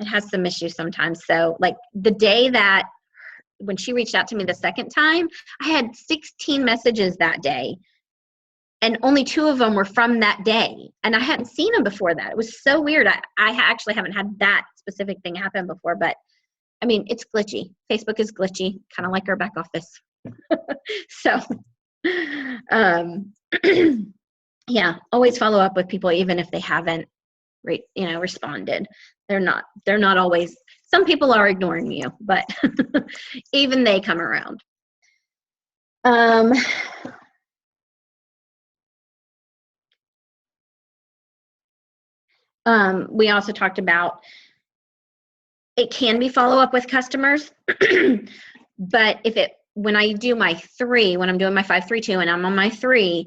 has some issues sometimes. So like the day that when she reached out to me the second time, I had 16 messages that day. And only 2 of them were from that day. And I hadn't seen them before that. It was so weird. I actually haven't had that specific thing happen before, but I mean, it's glitchy. Facebook is glitchy, kind of like our back office. So, yeah, always follow up with people, even if they haven't, responded. They're not always, some people are ignoring you, but even they come around. We also talked about it can be follow up with customers, but when I do my 3, when I'm doing my 5-3-2 and I'm on my 3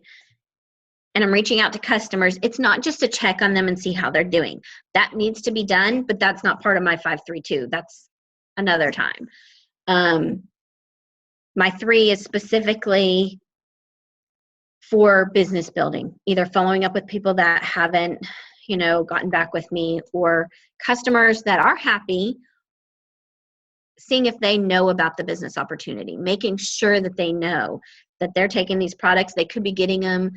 and I'm reaching out to customers, it's not just to check on them and see how they're doing. That needs to be done, but that's not part of my 5-3-2. That's another time. My 3 is specifically for business building, either following up with people that haven't, gotten back with me, or customers that are happy, seeing if they know about the business opportunity, making sure that they know that they're taking these products. They could be getting them,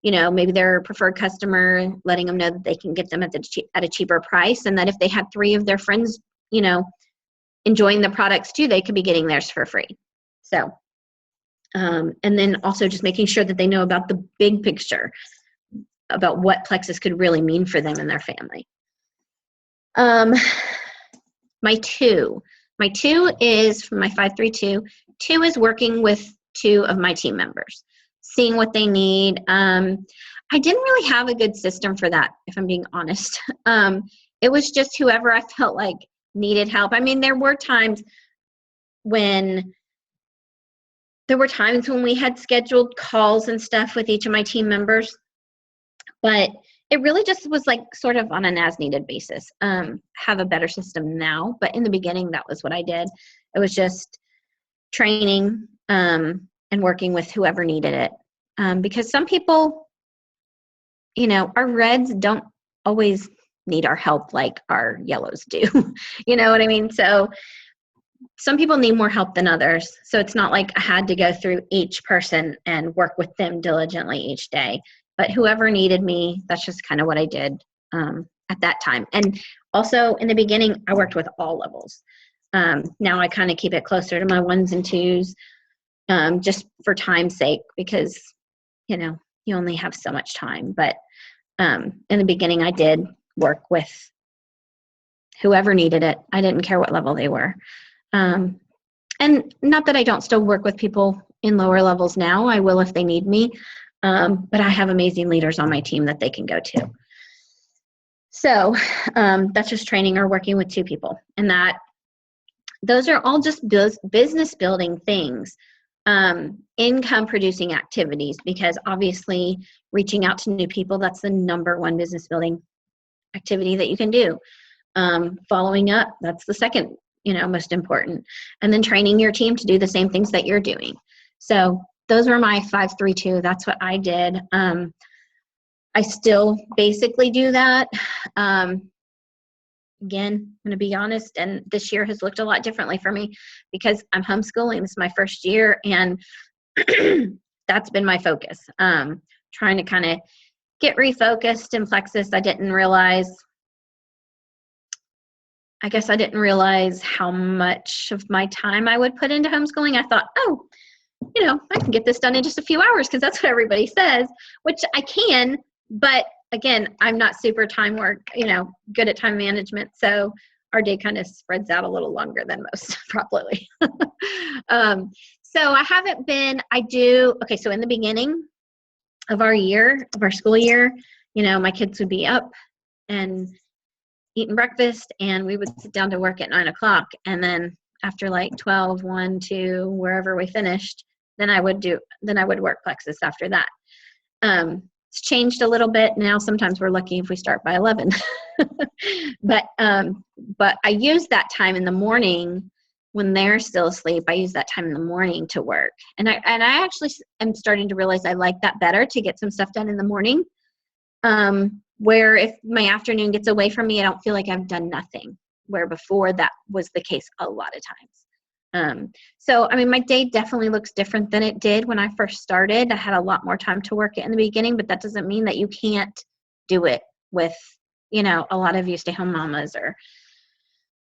maybe their preferred customer, letting them know that they can get them at a cheaper price, and that if they had 3 of their friends, enjoying the products too, they could be getting theirs for free. So, and then also just making sure that they know about the big picture, about what Plexus could really mean for them and their family. My 2 is from my 5-3-2. 2 is working with 2 of my team members, seeing what they need. I didn't really have a good system for that, if I'm being honest. It was just whoever I felt like needed help. I mean, there were times when we had scheduled calls and stuff with each of my team members, but it really just was like sort of on an as needed basis. Have a better system now, but in the beginning, that was what I did. It was just training and working with whoever needed it. Because some people, our reds don't always need our help like our yellows do. You know what I mean? So some people need more help than others. So it's not like I had to go through each person and work with them diligently each day. But whoever needed me, that's just kind of what I did at that time. And also in the beginning, I worked with all levels. Now I kind of keep it closer to my 1s and 2s, just for time's sake, because, you only have so much time. But in the beginning, I did work with whoever needed it. I didn't care what level they were. And not that I don't still work with people in lower levels now. I will if they need me. But I have amazing leaders on my team that they can go to. So that's just training or working with 2 people. And those are all just business building things, income producing activities, because obviously reaching out to new people, that's the number 1 business building activity that you can do. Following up, that's the second, most important. And then training your team to do the same things that you're doing. So those were my 5-3-2. That's what I did. I still basically do that. Again, I'm going to be honest, and this year has looked a lot differently for me because I'm homeschooling. This is my first year, and that's been my focus. Trying to kind of get refocused in Plexus. I didn't realize how much of my time I would put into homeschooling. I thought, I can get this done in just a few hours because that's what everybody says, which I can, but again, I'm not super good at time management. So our day kind of spreads out a little longer than most, probably. So I haven't been, so in the beginning, of our school year, my kids would be up and eating breakfast, and we would sit down to work at 9:00. And then after like 12, 1, 2, wherever we finished, then I would work Plexus after that. It's changed a little bit now. Sometimes we're lucky if we start by 11. But I use that time in the morning when they're still asleep. I use that time in the morning to work. And I actually am starting to realize I like that better, to get some stuff done in the morning. Where if my afternoon gets away from me, I don't feel like I've done nothing, where before that was the case a lot of times. So, I mean, my day definitely looks different than it did when I first started. I had a lot more time to work it in the beginning, but that doesn't mean that you can't do it with, a lot of you stay-home mamas or,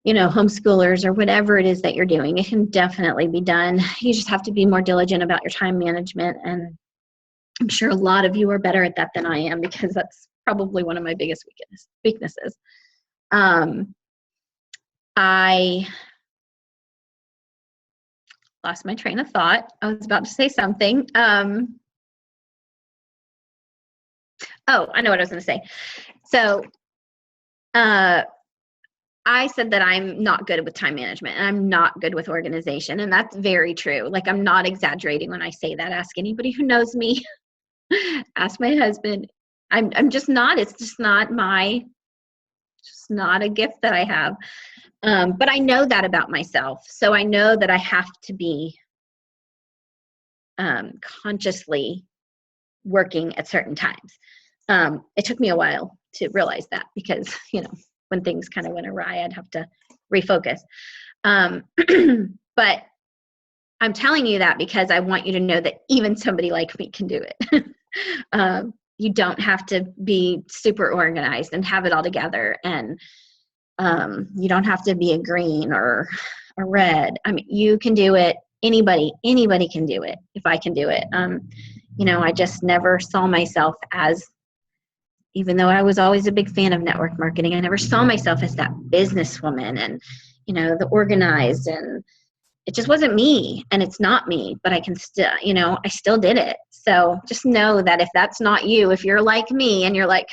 homeschoolers or whatever it is that you're doing. It can definitely be done. You just have to be more diligent about your time management. And I'm sure a lot of you are better at that than I am, because that's probably one of my biggest weaknesses. I lost my train of thought. I was about to say something. Oh, I know what I was going to say. So, I said that I'm not good with time management and I'm not good with organization. And that's very true. Like, I'm not exaggerating when I say that. Ask anybody who knows me. Ask my husband. I'm just not. It's just not a gift that I have. But I know that about myself. So I know that I have to be consciously working at certain times. It took me a while to realize that, because, when things kind of went awry, I'd have to refocus. But I'm telling you that because I want you to know that even somebody like me can do it. You don't have to be super organized and have it all together. And you don't have to be a green or a red. I mean, you can do it. Anybody can do it if I can do it. I just never saw myself as, even though I was always a big fan of network marketing, I never saw myself as that businesswoman and, the organized, and it just wasn't me, and it's not me, but I can still, I still did it. So just know that if that's not you, if you're like me and you're like,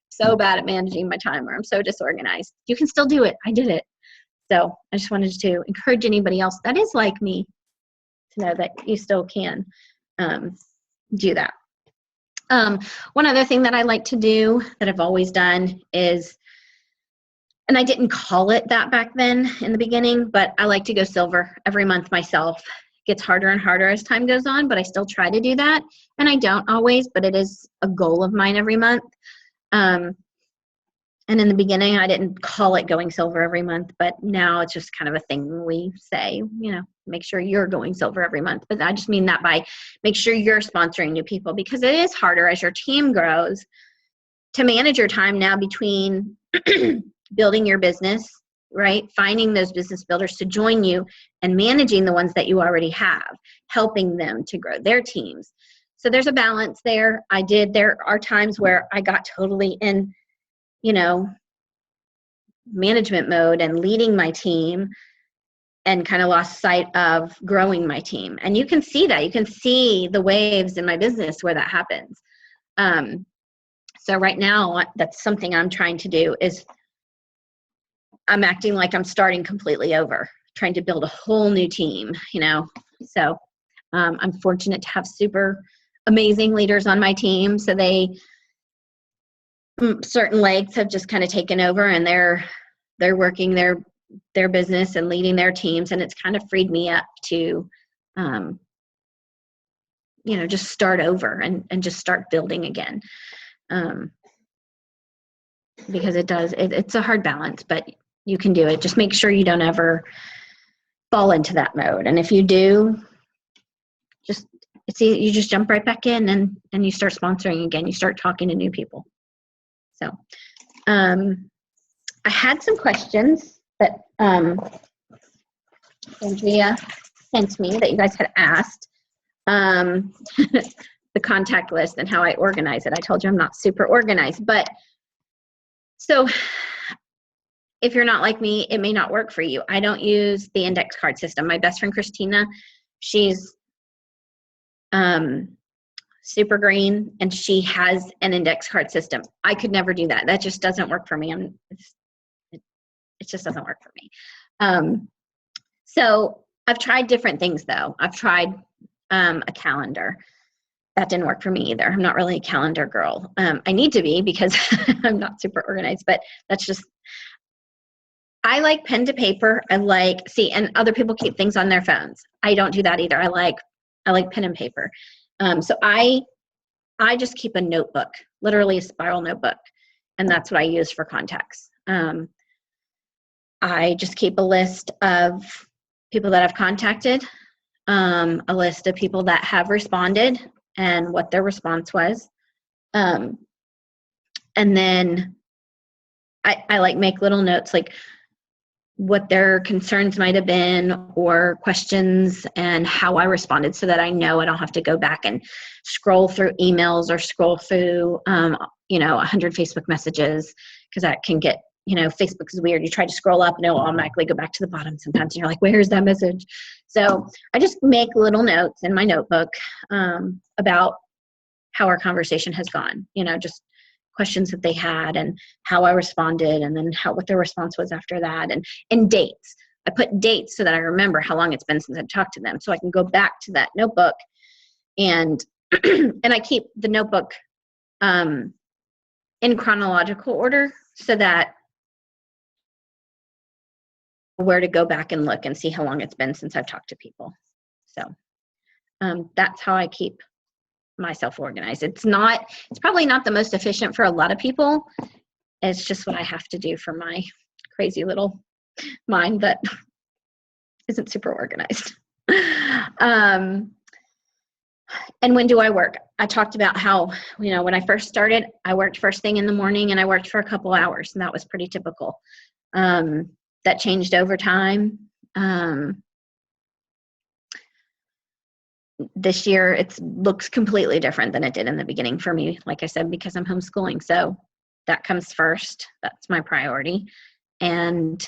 so bad at managing my time, or I'm so disorganized, you can still do it. I did it. So I just wanted to encourage anybody else that is like me to know that you still can do that. One other thing that I like to do that I've always done is, and I didn't call it that back then in the beginning, but I like to go silver every month myself. It gets harder and harder as time goes on, but I still try to do that. And I don't always, but it is a goal of mine every month. And in the beginning, I didn't call it going silver every month, but now it's just kind of a thing we say, make sure you're going silver every month. But I just mean that by make sure you're sponsoring new people, because it is harder as your team grows to manage your time now between building your business, right? Finding those business builders to join you and managing the ones that you already have, helping them to grow their teams. So there's a balance there. There are times where I got totally in, management mode and leading my team, and kind of lost sight of growing my team. And you can see that. You can see the waves in my business where that happens. So right now, that's something I'm trying to do, is I'm acting like I'm starting completely over, trying to build a whole new team, So I'm fortunate to have super amazing leaders on my team. So certain legs have just kind of taken over, and they're working their business and leading their teams, and it's kind of freed me up to just start over and just start building again, because it's a hard balance, but you can do it. Just make sure you don't ever fall into that mode, and if you do, you just jump right back in and you start sponsoring again. You start talking to new people. So I had some questions that Andrea sent me that you guys had asked. The contact list and how I organize it. I told you I'm not super organized, but so if you're not like me, it may not work for you. I don't use the index card system. My best friend Christina, she's super green, and she has an index card system. I could never do that. That just doesn't work for me. It just doesn't work for me. So I've tried different things though. I've tried a calendar. That didn't work for me either. I'm not really a calendar girl. I need to be because I'm not super organized, but that's just, I like pen to paper. I like, and other people keep things on their phones. I don't do that either. I like pen and paper. So I just keep a notebook, literally a spiral notebook, and that's what I use for contacts. I just keep a list of people that I've contacted, a list of people that have responded and what their response was. And then I like make little notes, like what their concerns might have been or questions and how I responded, so that I know I don't have to go back and scroll through emails or scroll through, 100 Facebook messages, because that can get, Facebook is weird. You try to scroll up and it'll automatically go back to the bottom sometimes. And you're like, where's that message? So I just make little notes in my notebook about how our conversation has gone, just questions that they had and how I responded, and then what their response was after that, and dates. I put dates so that I remember how long it's been since I've talked to them, so I can go back to that notebook, and and I keep the notebook in chronological order, so that where to go back and look and see how long it's been since I've talked to people. So that's how I keep myself organized. It's probably not the most efficient for a lot of people. It's just what I have to do for my crazy little mind that isn't super organized. And when do I work? I talked about how, when I first started, I worked first thing in the morning, and I worked for a couple hours, and that was pretty typical. That changed over time. This year, it looks completely different than it did in the beginning for me, like I said, because I'm homeschooling. So that comes first. That's my priority. And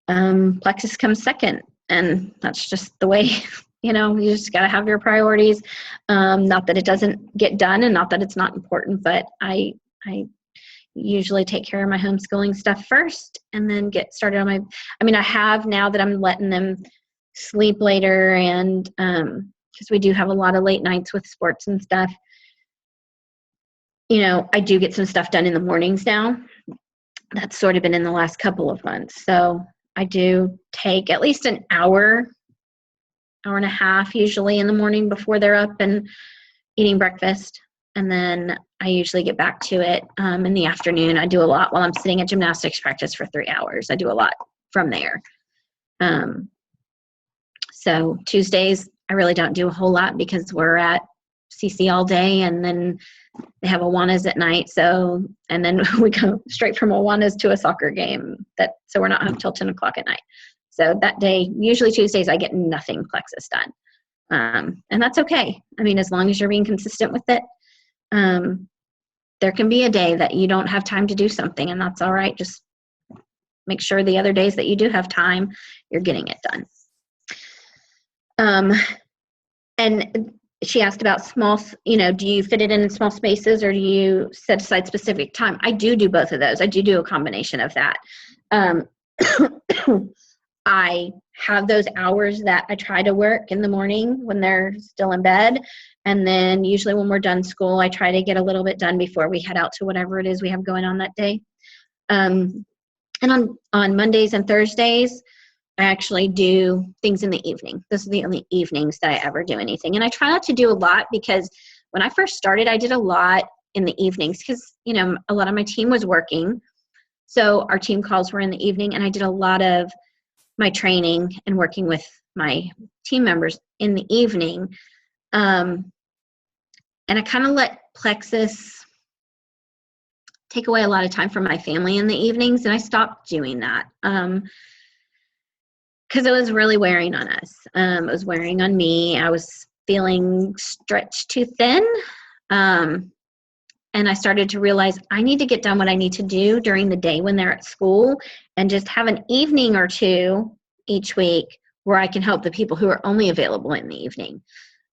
Plexus comes second. And that's just the way, you just got to have your priorities. Not that it doesn't get done, and not that it's not important, but I usually take care of my homeschooling stuff first, and then get started on I have, now that I'm letting them sleep later, and because we do have a lot of late nights with sports and stuff, I do get some stuff done in the mornings now. That's sort of been in the last couple of months. So I do take at least an hour and a half usually in the morning before they're up and eating breakfast. And then I usually get back to it in the afternoon. I do a lot while I'm sitting at gymnastics practice for 3 hours. I do a lot from there. So Tuesdays, I really don't do a whole lot because we're at CC all day, and then they have Awanas at night. So, and then we go straight from Awanas to a soccer game. So we're not home till 10 o'clock at night. So that day, usually Tuesdays, I get nothing Plexus done. And that's okay. As long as you're being consistent with it. There can be a day that you don't have time to do something, and that's all right. Just make sure the other days that you do have time, you're getting it done. And she asked about small, do you fit it in small spaces, or do you set aside specific time? I do both of those. I do a combination of that. I have those hours that I try to work in the morning when they're still in bed. And then usually when we're done school, I try to get a little bit done before we head out to whatever it is we have going on that day. And on Mondays and Thursdays, I actually do things in the evening. Those are the only evenings that I ever do anything. And I try not to do a lot, because when I first started, I did a lot in the evenings because, a lot of my team was working. So our team calls were in the evening, and I did a lot of my training and working with my team members in the evening. And I kind of let Plexus take away a lot of time from my family in the evenings, and I stopped doing that. Because it was really wearing on us. It was wearing on me. I was feeling stretched too thin. And I started to realize I need to get done what I need to do during the day when they're at school, and just have an evening or two each week where I can help the people who are only available in the evening.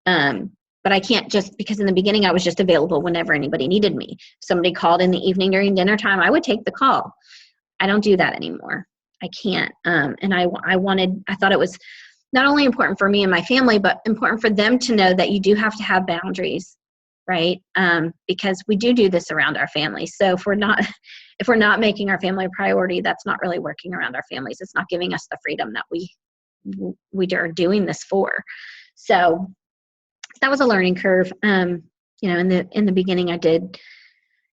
But but I can't just, because in the beginning I was just available whenever anybody needed me. If somebody called in the evening during dinner time, I would take the call. I don't do that anymore. I can't. And I thought it was not only important for me and my family, but important for them to know that you do have to have boundaries, right? Because we do this around our families. So if we're not making our family a priority, that's not really working around our families. It's not giving us the freedom that we are doing this for. So that was a learning curve. In the beginning, I did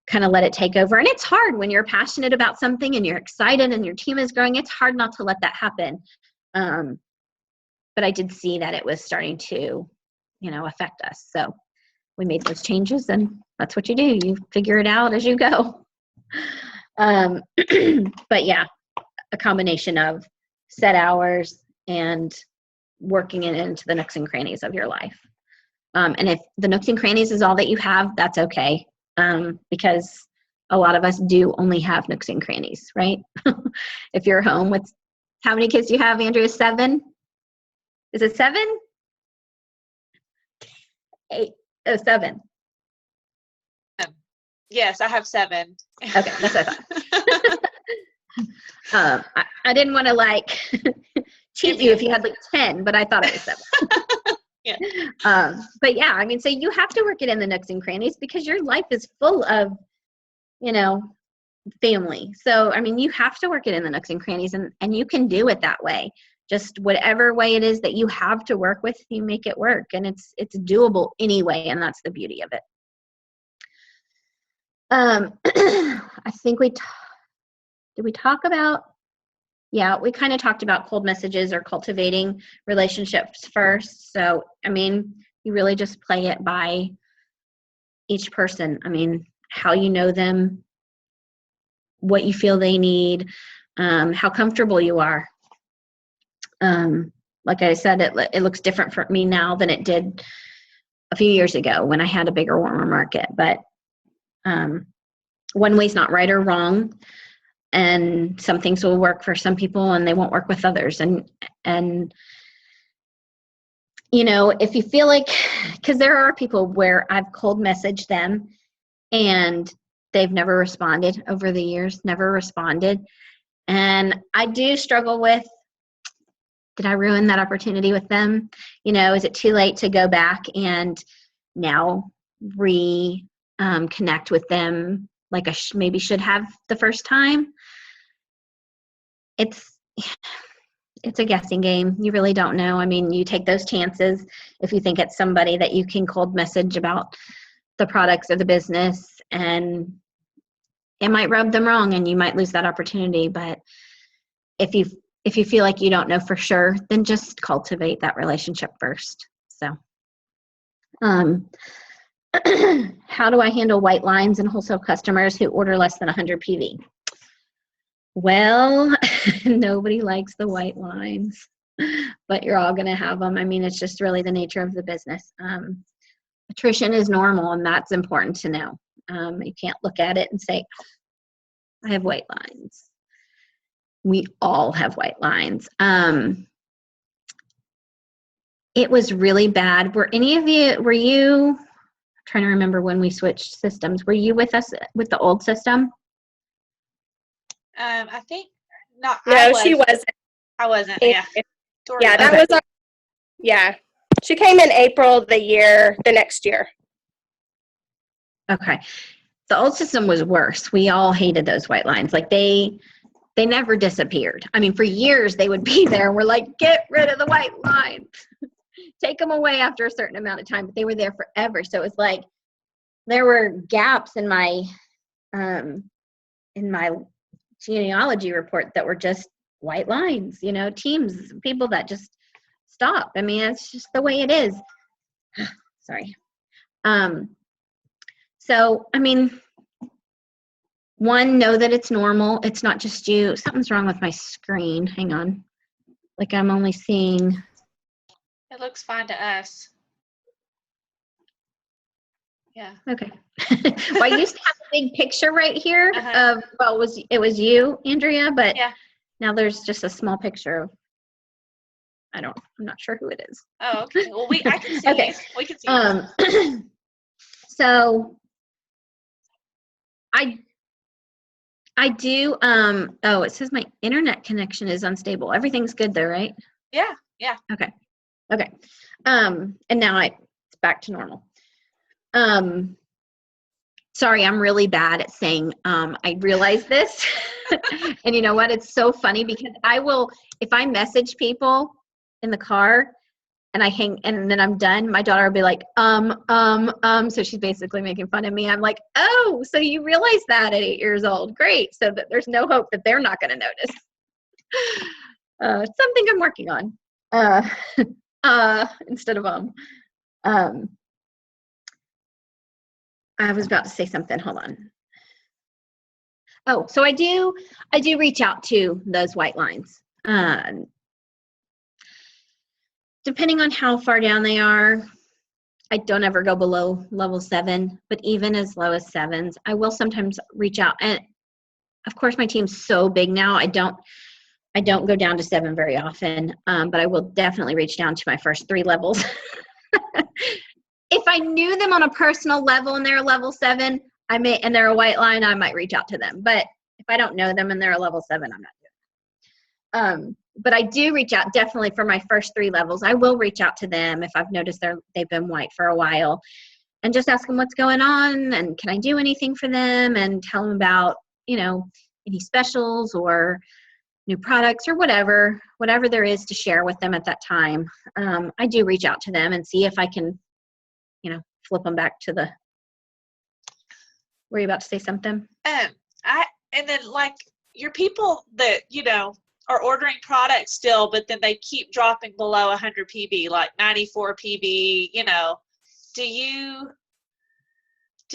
kind of let it take over. And it's hard when you're passionate about something and you're excited and your team is growing. It's hard not to let that happen. But I did see that it was starting to, affect us. So we made those changes, and that's what you do. You figure it out as you go. But yeah, a combination of set hours and working it into the nooks and crannies of your life. And if the nooks and crannies is all that you have, that's okay. Because a lot of us do only have nooks and crannies, right? If you're home with, how many kids do you have, Andrea? 7? Is it 7? 8. Oh, 7. Yes, I have 7. Okay, that's what I thought. I didn't want to cheat you if you had 10, but I thought it was 7. Yeah. But yeah, I mean, so you have to work it in the nooks and crannies because your life is full of, family. So, I mean, you have to work it in the nooks and crannies, and you can do it that way. Just whatever way it is that you have to work with, you make it work, and it's doable anyway, and that's the beauty of it. I think did we talk about? Yeah, we kind of talked about cold messages or cultivating relationships first. So, I mean, you really just play it by each person. I mean, how you know them, what you feel they need, how comfortable you are. Like I said, it looks different for me now than it did a few years ago when I had a bigger, warmer market. But one way's not right or wrong. And some things will work for some people and they won't work with others. And if you feel like, because there are people where I've cold messaged them and they've never responded over the years, never responded. And I do struggle with, did I ruin that opportunity with them? Is it too late to go back and now connect with them like I maybe should have the first time? It's a guessing game. You really don't know. I mean, you take those chances if you think it's somebody that you can cold message about the products or the business, and it might rub them wrong and you might lose that opportunity. But if you feel like you don't know for sure, then just cultivate that relationship first. So, how do I handle white lines and wholesale customers who order less than 100 PV? Well, nobody likes the white lines, but you're all going to have them. I mean, it's just really the nature of the business. Attrition is normal, and that's important to know. You can't look at it and say, I have white lines. We all have white lines. It was really bad. Were you, I'm trying to remember when we switched systems. Were you with us with the old system? I think not. No, she wasn't. I wasn't. Yeah. Yeah, that was. Yeah, she came in April the next year. Okay, the old system was worse. We all hated those white lines. Like they never disappeared. I mean, for years they would be there. And we're like, get rid of the white lines, take them away after a certain amount of time. But they were there forever. So it was like there were gaps in my genealogy report that were just white lines, teams, people that just stop. I mean, it's just the way it is. Sorry. So, I mean, one, know that it's normal. It's not just you. Something's wrong with my screen. Hang on. Like I'm only seeing. It looks fine to us. Yeah. Okay. Well, I used to have a big picture right here of, it was you, Andrea, but now there's just a small picture of, I'm not sure who it is. Oh, okay. Well, I can see Okay. you. We can see you. So I do, it says my internet connection is unstable. Everything's good though, right? Yeah. Yeah. Okay. And now it's back to normal. Sorry, I'm really bad at saying, I realize this. And you know what? It's so funny because if I message people in the car and I hang, and then I'm done, my daughter will be like, so she's basically making fun of me. I'm like, oh, so you realize that at 8 years old. Great. So that there's no hope that they're not going to notice. Something I'm working on. Instead of, I was about to say something. Hold on. Oh, so I do reach out to those white lines. Depending on how far down they are, I don't ever go below level 7, but even as low as 7s, I will sometimes reach out. And of course, my team's so big now, I don't go down to 7 very often, but I will definitely reach down to my first 3 levels. If I knew them on a personal level and they're a level 7, and they're a white line, I might reach out to them. But if I don't know them and they're a level 7, I'm not doing it. But I do reach out definitely for my first 3 levels. I will reach out to them if I've noticed they've been white for a while, and just ask them what's going on and can I do anything for them, and tell them about, any specials or new products or whatever there is to share with them at that time. I do reach out to them and see if I can, flip them back to the. Were you about to say something? And then like your people that, are ordering products still, but then they keep dropping below 100 PB, like 94 PB, do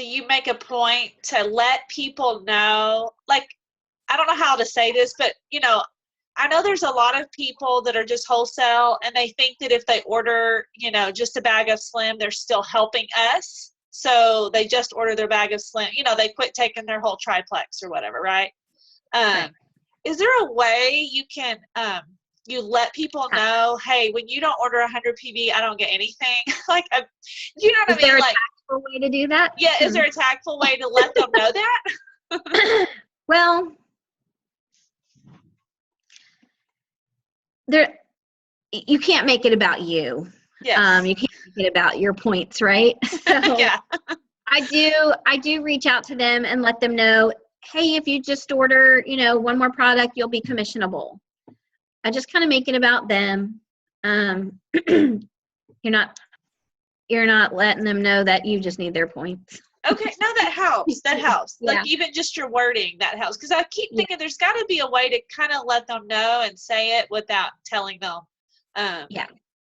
you make a point to let people know, like, I don't know how to say this, but, I know there's a lot of people that are just wholesale and they think that if they order, just a bag of Slim, they're still helping us. So they just order their bag of Slim, they quit taking their whole triplex or whatever, right? Right. Is there a way you can, you let people know, hey, when you don't order 100 PB, I don't get anything? Like, you know what I mean? Is there a like, tactful way to do that? Yeah, is there a tactful way to let them know that? Well, you can't make it about you. Yes. You can't make it about your points, right? So Yeah. I do reach out to them and let them know, hey, if you just order, one more product, you'll be commissionable. I just kind of make it about them. You're not letting them know that you just need their points. Okay, no, that helps. That helps. Yeah. Like, even just your wording, that helps. Because I keep thinking there's got to be a way to kind of let them know and say it without telling them. Yeah.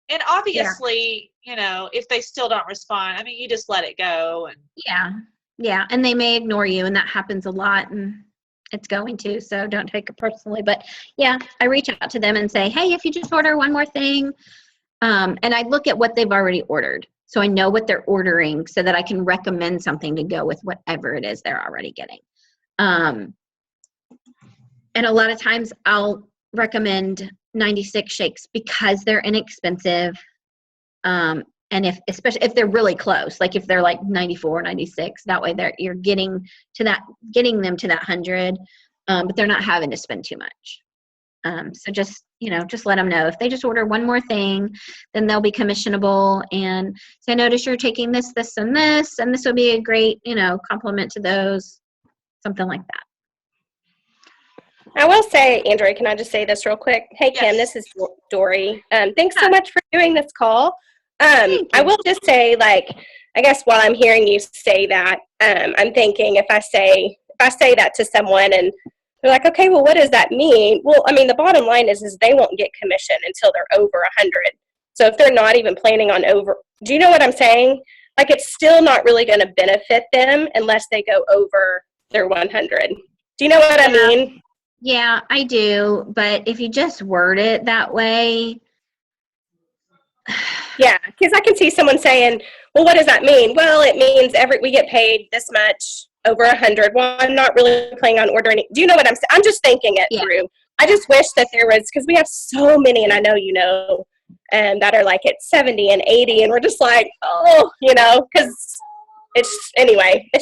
And obviously, if they still don't respond, I mean, you just let it go. And Yeah. And they may ignore you, and that happens a lot, and it's going to, so don't take it personally. But yeah, I reach out to them and say, hey, if you just order one more thing, and I look at what they've already ordered. So I know what they're ordering so that I can recommend something to go with whatever it is they're already getting. And a lot of times I'll recommend 96 shakes because they're inexpensive. And especially if they're really close, like if they're like 94, 96, that way you're getting them to that 100, but they're not having to spend too much. So just let them know if they just order one more thing, then they'll be commissionable. And so I notice you're taking this, and this would be a great, complement to those, something like that. I will say, Andrea, can I just say this real quick? Hey, Kim, Yes. this is Dory. Thanks so much for doing this call. I will just say, I guess while I'm hearing you say that, I'm thinking if I say that to someone and they're like, okay, well, what does that mean? Well, I mean, the bottom line is they won't get commission until they're over 100. So if they're not even planning on over, do you know what I'm saying? Like, it's still not really going to benefit them unless they go over their 100. Do you know what I mean? Yeah, I do. But if you just word it that way. Yeah, because I can see someone saying, well, what does that mean? Well, it means we get paid this much over 100. Well, I'm not really planning on ordering. Do you know what I'm saying? I'm just thinking it through. I just wish that there was, because we have so many, and I know that are like at 70 and 80, and we're just like, oh, because it's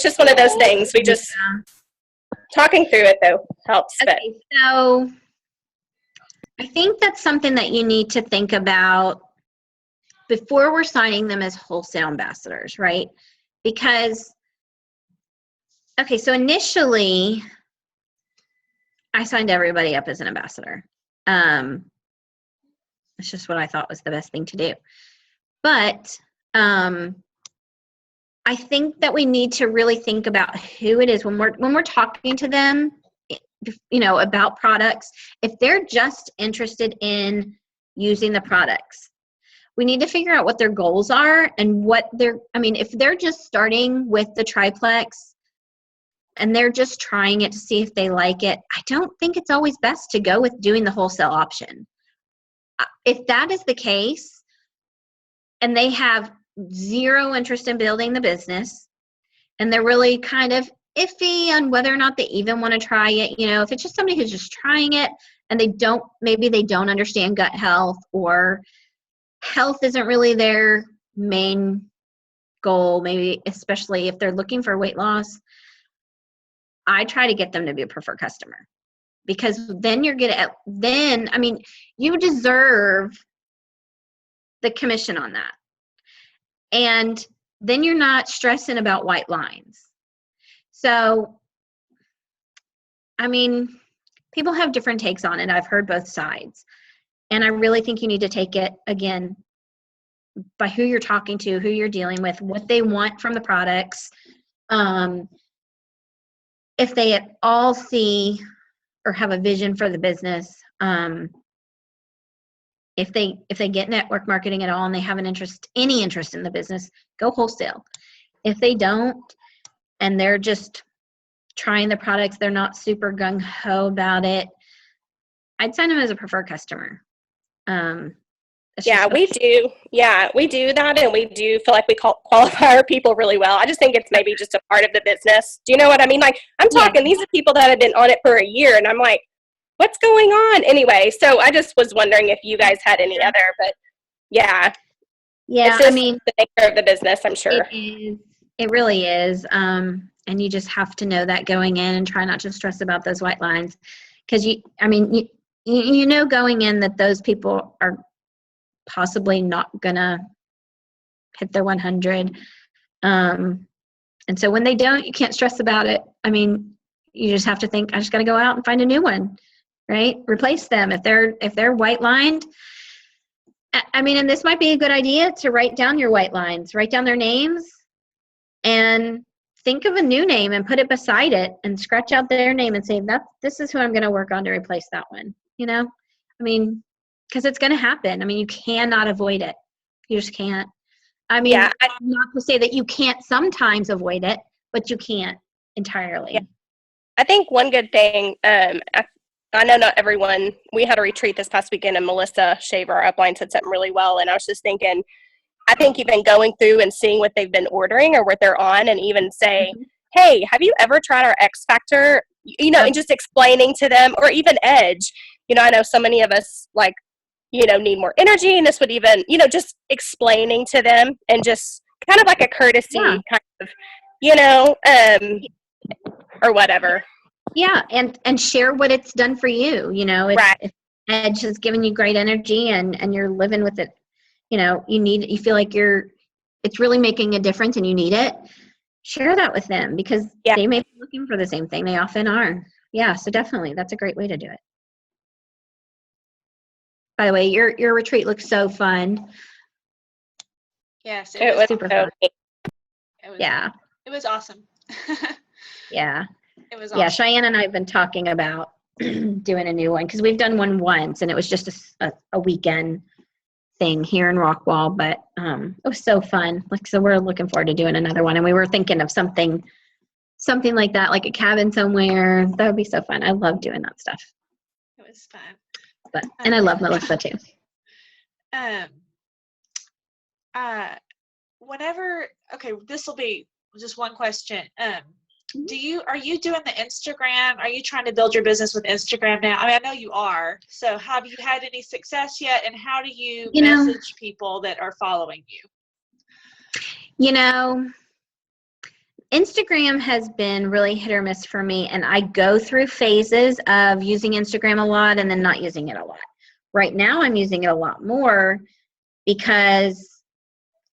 just one of those things. We just, talking through it though helps. Okay, so I think that's something that you need to think about before we're signing them as wholesale ambassadors, right? Because, okay, so initially, I signed everybody up as an ambassador. It's just what I thought was the best thing to do. But I think that we need to really think about who it is when we're talking to them, about products. If they're just interested in using the products, we need to figure out what their goals are and if they're just starting with the triplex and they're just trying it to see if they like it, I don't think it's always best to go with doing the wholesale option. If that is the case and they have zero interest in building the business and they're really kind of iffy on whether or not they even want to try it, if it's just somebody who's just trying it and maybe they don't understand gut health, or health isn't really their main goal, maybe especially if they're looking for weight loss, I try to get them to be a preferred customer, because then you deserve the commission on that. And then you're not stressing about white lines. So, people have different takes on it. I've heard both sides. And I really think you need to take it, again, by who you're talking to, who you're dealing with, what they want from the products. If they at all see or have a vision for the business, if they get network marketing at all and they have any interest in the business, go wholesale. If they don't, and they're just trying the products, they're not super gung-ho about it, I'd sign them as a preferred customer. We do. Yeah, we do that, and we do feel like we qualify our people really well. I just think it's maybe just a part of the business. Do you know what I mean? Like, I'm talking, these are people that have been on it for a year, and I'm like, what's going on? Anyway, so I just was wondering if you guys had any other, but yeah. Yeah, it's just the nature of the business, I'm sure. It really is. And you just have to know that going in and try not to stress about those white lines. Because going in that those people are possibly not gonna hit their 100. And so when they don't, you can't stress about it. You just have to think, I just got to go out and find a new one, right? Replace them. If they're white lined, and this might be a good idea to write down your white lines, write down their names, and think of a new name and put it beside it and scratch out their name and say, this is who I'm going to work on to replace that one. Because it's going to happen. You cannot avoid it. You just can't. Not to say that you can't sometimes avoid it, but you can't entirely. Yeah. I think one good thing, I know not everyone, we had a retreat this past weekend, and Melissa Shaver, our upline, said something really well, and I was just thinking, I think even going through and seeing what they've been ordering or what they're on, and even say, hey, have you ever tried our X Factor? And just explaining to them, or even Edge. I know so many of us, need more energy, and this would even, just explaining to them, and just kind of like a courtesy kind of, or whatever. Yeah, and share what it's done for you. If Edge has given you great energy and you're living with it, you feel like it's really making a difference and you need it, share that with them, because they may be looking for the same thing. They often are. Yeah, so definitely, that's a great way to do it. By the way, your retreat looks so fun. Yes, it was super fun. It was awesome. Yeah. It was awesome. Yeah, Cheyenne and I have been talking about doing a new one, because we've done one once and it was just a weekend thing here in Rockwall, but it was so fun. So we're looking forward to doing another one, and we were thinking of something like that, like a cabin somewhere. That would be so fun. I love doing that stuff. It was fun. And I love Melissa too. This will be just one question. Are you doing the Instagram? Are you trying to build your business with Instagram now? I mean, I know you are. So have you had any success yet? And how do you message people that are following you? Instagram has been really hit or miss for me, and I go through phases of using Instagram a lot and then not using it a lot. Right now, I'm using it a lot more because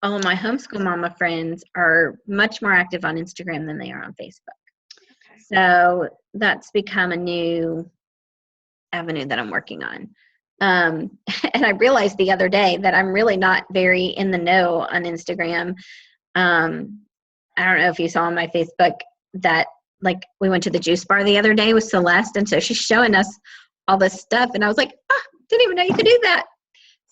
all of my homeschool mama friends are much more active on Instagram than they are on Facebook. Okay. So that's become a new avenue that I'm working on. And I realized the other day that I'm really not very in the know on Instagram. I don't know if you saw on my Facebook that we went to the juice bar the other day with Celeste, and so she's showing us all this stuff, and I was like, didn't even know you could do that.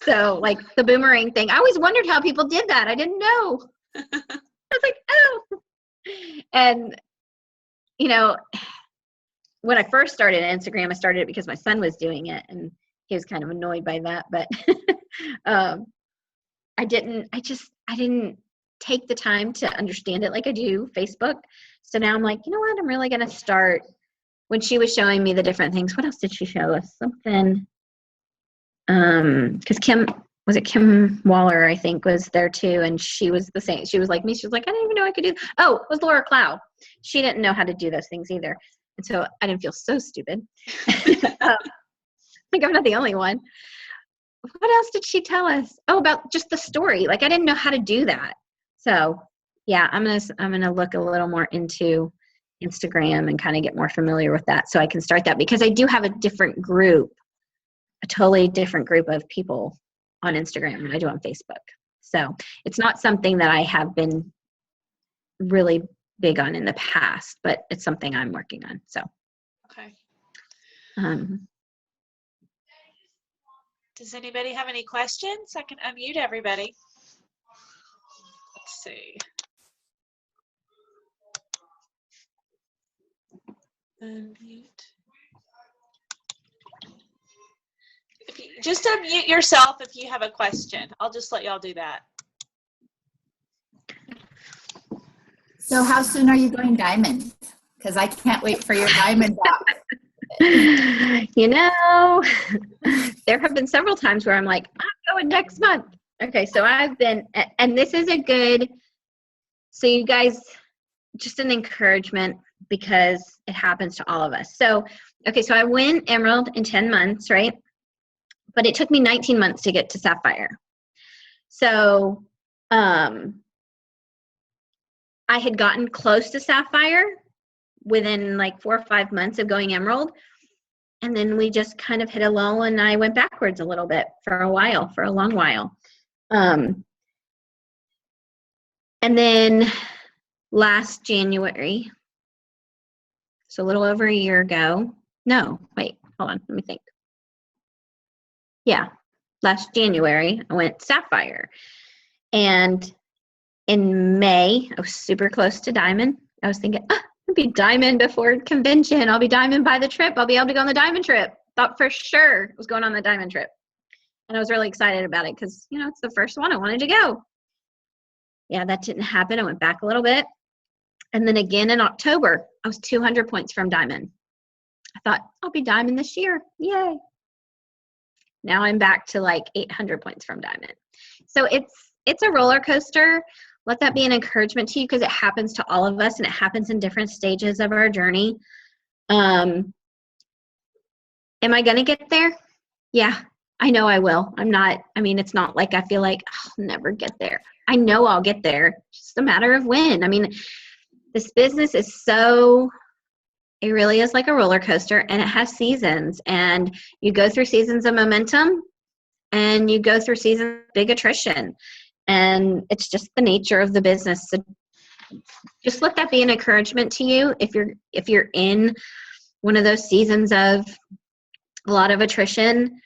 So the boomerang thing, I always wondered how people did that. I didn't know. I was like, oh. And when I first started Instagram, I started it because my son was doing it, and he was kind of annoyed by that, but I didn't take the time to understand it like I do Facebook. So now I'm like, you know what? I'm really going to start. When she was showing me the different things, what else did she show us? Something, because Kim Waller, I think, was there too. And she was the same. She was like me. She was like, I didn't even know I could do that. Oh, it was Laura Clow. She didn't know how to do those things either. And so I didn't feel so stupid. I think I'm not the only one. What else did she tell us? Oh, about just the story. I didn't know how to do that. So yeah, I'm gonna look a little more into Instagram and kind of get more familiar with that, so I can start that, because I do have a totally different group of people on Instagram than I do on Facebook. So it's not something that I have been really big on in the past, but it's something I'm working on. So okay. Does anybody have any questions? I can unmute everybody. Let's see. Unmute. Just unmute yourself if you have a question. I'll just let y'all do that. So how soon are you going diamond? Because I can't wait for your diamond walk. There have been several times where I'm like, I'm going next month. Okay, so I've been, and this is so you guys, just an encouragement, because it happens to all of us. So, okay, so I went Emerald in 10 months, right? But it took me 19 months to get to Sapphire. So, I had gotten close to Sapphire within 4 or 5 months of going Emerald. And then we just kind of hit a lull, and I went backwards a little bit for a long while. And then last January, so a little over a year ago, no, wait, hold on, let me think. Yeah, last January, I went Sapphire. And in May, I was super close to Diamond. I was thinking, I'll be Diamond before convention. I'll be Diamond by the trip. I'll be able to go on the Diamond trip. Thought for sure I was going on the Diamond trip. And I was really excited about it because, it's the first one I wanted to go. Yeah, that didn't happen. I went back a little bit. And then again in October, I was 200 points from Diamond. I thought, I'll be Diamond this year. Yay. Now I'm back to 800 points from Diamond. So it's a roller coaster. Let that be an encouragement to you, because it happens to all of us, and it happens in different stages of our journey. Am I going to get there? Yeah, I know I will. It's not like I feel like I'll never get there. I know I'll get there. It's just a matter of when. This business is it really is like a roller coaster, and it has seasons, and you go through seasons of momentum, and you go through seasons of big attrition, and it's just the nature of the business. So just let that be an encouragement to you. If you're in one of those seasons of a lot of attrition,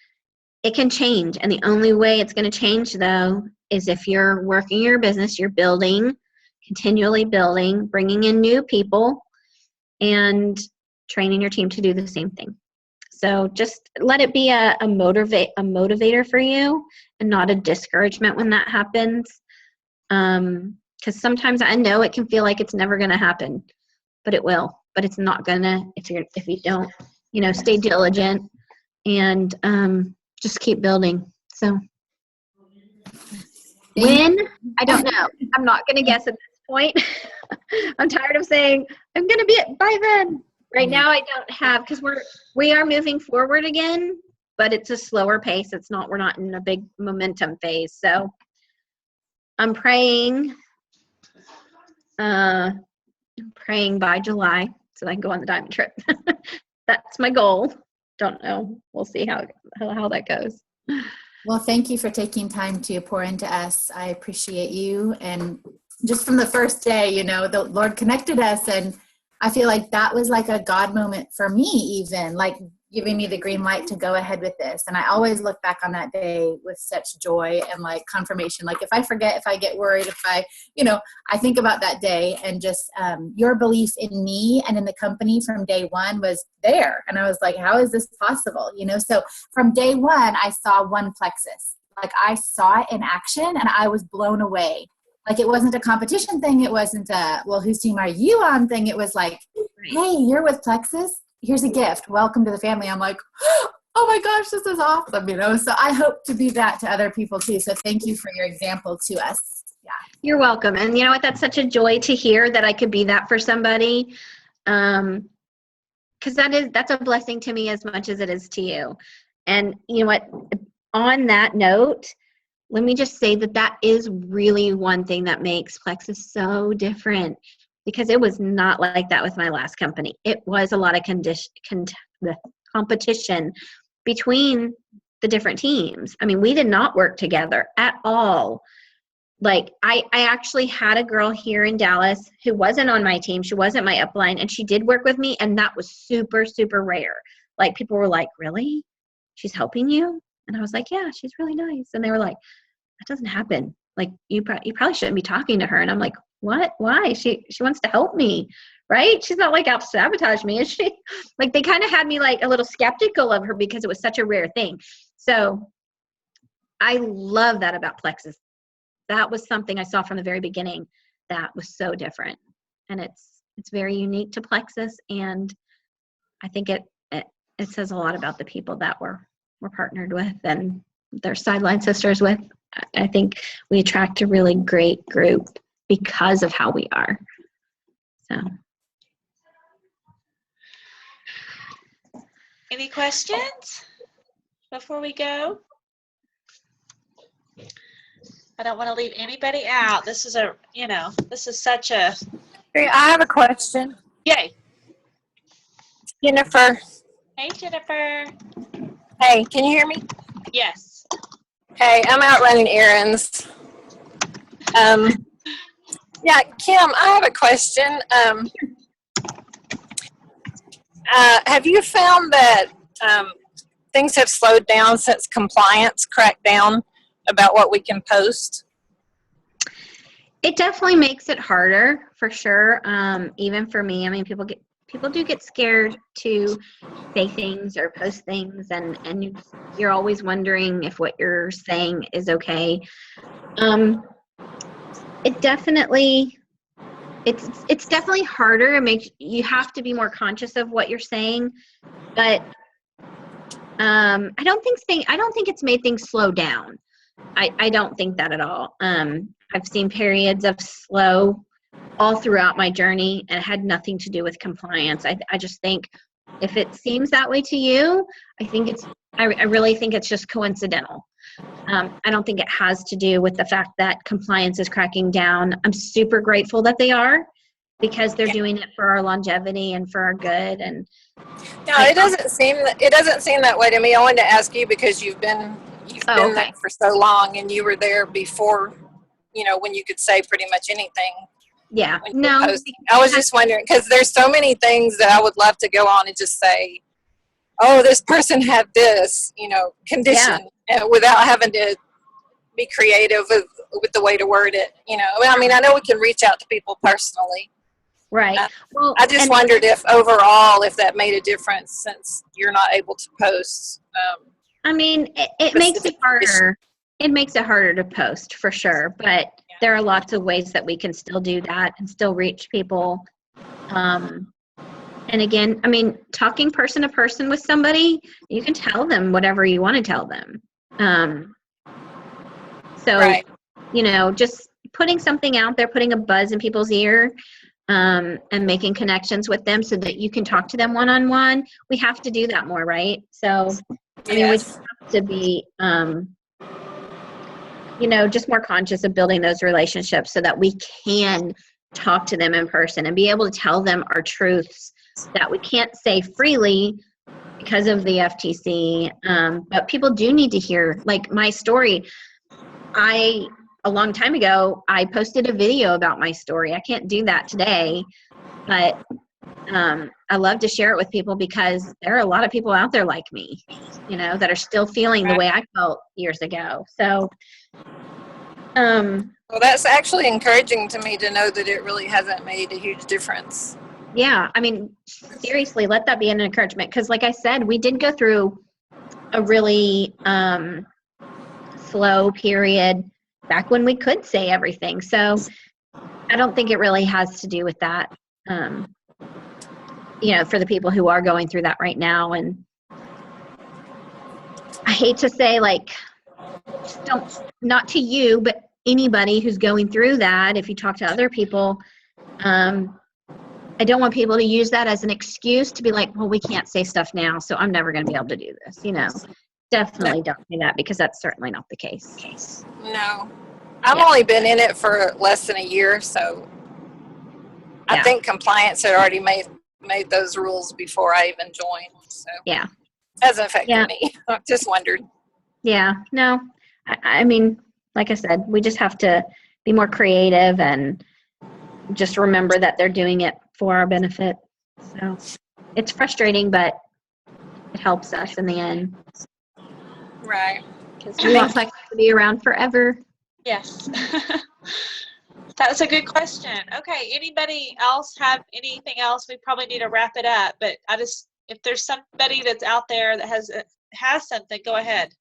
it can change, and the only way it's going to change, though, is if you're working your business, you're building, continually building, bringing in new people, and training your team to do the same thing. So just let it be a motivator for you, and not a discouragement when that happens. Because sometimes I know it can feel like it's never going to happen, but it will. But it's not gonna if you don't, stay diligent and just keep building. So when, I don't know. I'm not gonna guess at this point. I'm tired of saying I'm gonna be it by then. Right now I don't have, because we are moving forward again, but it's a slower pace. We're not in a big momentum phase. So I'm praying by July so I can go on the diamond trip. That's my goal. Don't know. We'll see how that goes. Well, thank you for taking time to pour into us. I appreciate you. And just from the first day, the Lord connected us, and I feel like that was like a God moment for me, even like giving me the green light to go ahead with this. And I always look back on that day with such joy and like confirmation. Like if I forget, if I get worried, I think about that day, and just your belief in me and in the company from day one was there. And I was like, how is this possible? So from day one, I saw one plexus. Like I saw it in action and I was blown away. Like it wasn't a competition thing. It wasn't a, well, whose team are you on thing. It was like, hey, you're with Plexus. Here's a gift. Welcome to the family. I'm like, oh my gosh, this is awesome. So I hope to be that to other people too. So thank you for your example to us. Yeah. You're welcome. And you know what? That's such a joy to hear that I could be that for somebody. Because that's a blessing to me as much as it is to you. And you know what? On that note, let me just say that is really one thing that makes Plexus so different, because it was not like that with my last company. It was a lot of the competition between the different teams. I mean, we did not work together at all. Like I actually had a girl here in Dallas who wasn't on my team. She wasn't my upline, and she did work with me, and that was super, super rare. Like people were like, really? She's helping you? And I was like, yeah, she's really nice. And they were like, that doesn't happen. Like you probably shouldn't be talking to her. And I'm like, what? Why? She wants to help me, right? She's not like out to sabotage me, is she? Like they kind of had me like a little skeptical of her because it was such a rare thing. So I love that about Plexus. That was something I saw from the very beginning that was so different. And it's very unique to Plexus. And I think it says a lot about the people that we're partnered with and their sideline sisters with. I think we attract a really great group because of how we are. So. Any questions before we go? I don't want to leave anybody out. This is such a. Hey, I have a question. Yay. Jennifer. Hey, Jennifer. Hey, can you hear me? Yes. Hey, I'm out running errands. Yeah, Kim, I have a question. Have you found that things have slowed down since compliance cracked down about what we can post? It definitely makes it harder, for sure. Even for me, I mean, people do get scared to say things or post things, and you're always wondering if what you're saying is okay. It's definitely harder. You have to be more conscious of what you're saying, but I don't think it's made things slow down. I don't think that at all. I've seen periods of slow all throughout my journey, and it had nothing to do with compliance. I just think if it seems that way to you, I really think it's just coincidental. I don't think it has to do with the fact that compliance is cracking down. I'm super grateful that they are, because they're doing it for our longevity and for our good. And no, it doesn't seem that way to me. I wanted to ask you because you've been there for so long, and you were there before, when you could say pretty much anything. Yeah. No, I was just wondering, because there's so many things that I would love to go on and just say, oh, this person had this, condition, without having to be creative with the way to word it. I mean, I know we can reach out to people personally. Right. Well, I just wondered if overall, if that made a difference since you're not able to post. I mean, it makes it harder. It makes it harder to post for sure, but there are lots of ways that we can still do that and still reach people And again, I mean, talking person to person with somebody, you can tell them whatever you want to tell them. So, Right. you know, just putting something out there, putting a buzz in people's ear, and making connections with them so that you can talk to them one-on-one. We have to do that more, right? So, I mean, we Yes. just have to be, you know, just more conscious of building those relationships so that we can talk to them in person and be able to tell them our truths that we can't say freely because of the FTC. But people do need to hear, like my story. A long time ago, I posted a video about my story. I can't do that today, but I love to share it with people because there are a lot of people out there like me, you know, that are still feeling the way I felt years ago. So, Well, that's actually encouraging to me to know that it really hasn't made a huge difference. yeah, I mean, seriously, let that be an encouragement. Because like I said, we did go through a really slow period back when we could say everything. So I don't think it really has to do with that, you know, for the people who are going through that right now. And I hate to say, like, just don't, not to you, but anybody who's going through that, if you talk to other people, I don't want people to use that as an excuse to be like, well, we can't say stuff now, so I'm never going to be able to do this. You know, definitely don't say that because that's certainly not the case. No. I've Yeah. only been in it for less than a year, so I Yeah. think compliance had already made those rules before I even joined. So Yeah. it hasn't affected Yeah. me. I just wondered. Yeah. No, I mean, like I said, we just have to be more creative and just remember that they're doing it for our benefit. So it's frustrating, but it helps us in the end Right. because we want Plex to be around forever. Yes. That's a good question. Okay, anybody else have anything else? We probably need to wrap it up, but if there's somebody that's out there that has something, go ahead.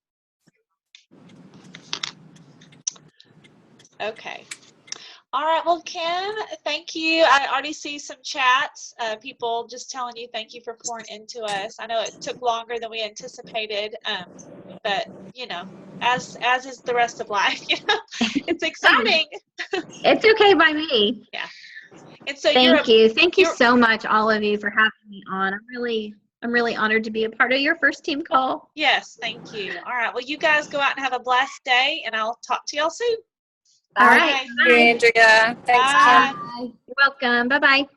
Okay. All right. Well, Kim, thank you. I already see some chats, people just telling you thank you for pouring into us. I know it took longer than we anticipated, but you know, as is the rest of life, you know, it's exciting. It's okay by me. Yeah. And so Thank you so much, all of you, for having me on. I'm really honored to be a part of your first team call. Yes, thank you. All right. Well, you guys go out and have a blessed day, and I'll talk to y'all soon. All right. Thank you, Andrea. Thanks, Kim. Bye. You're welcome. Bye-bye.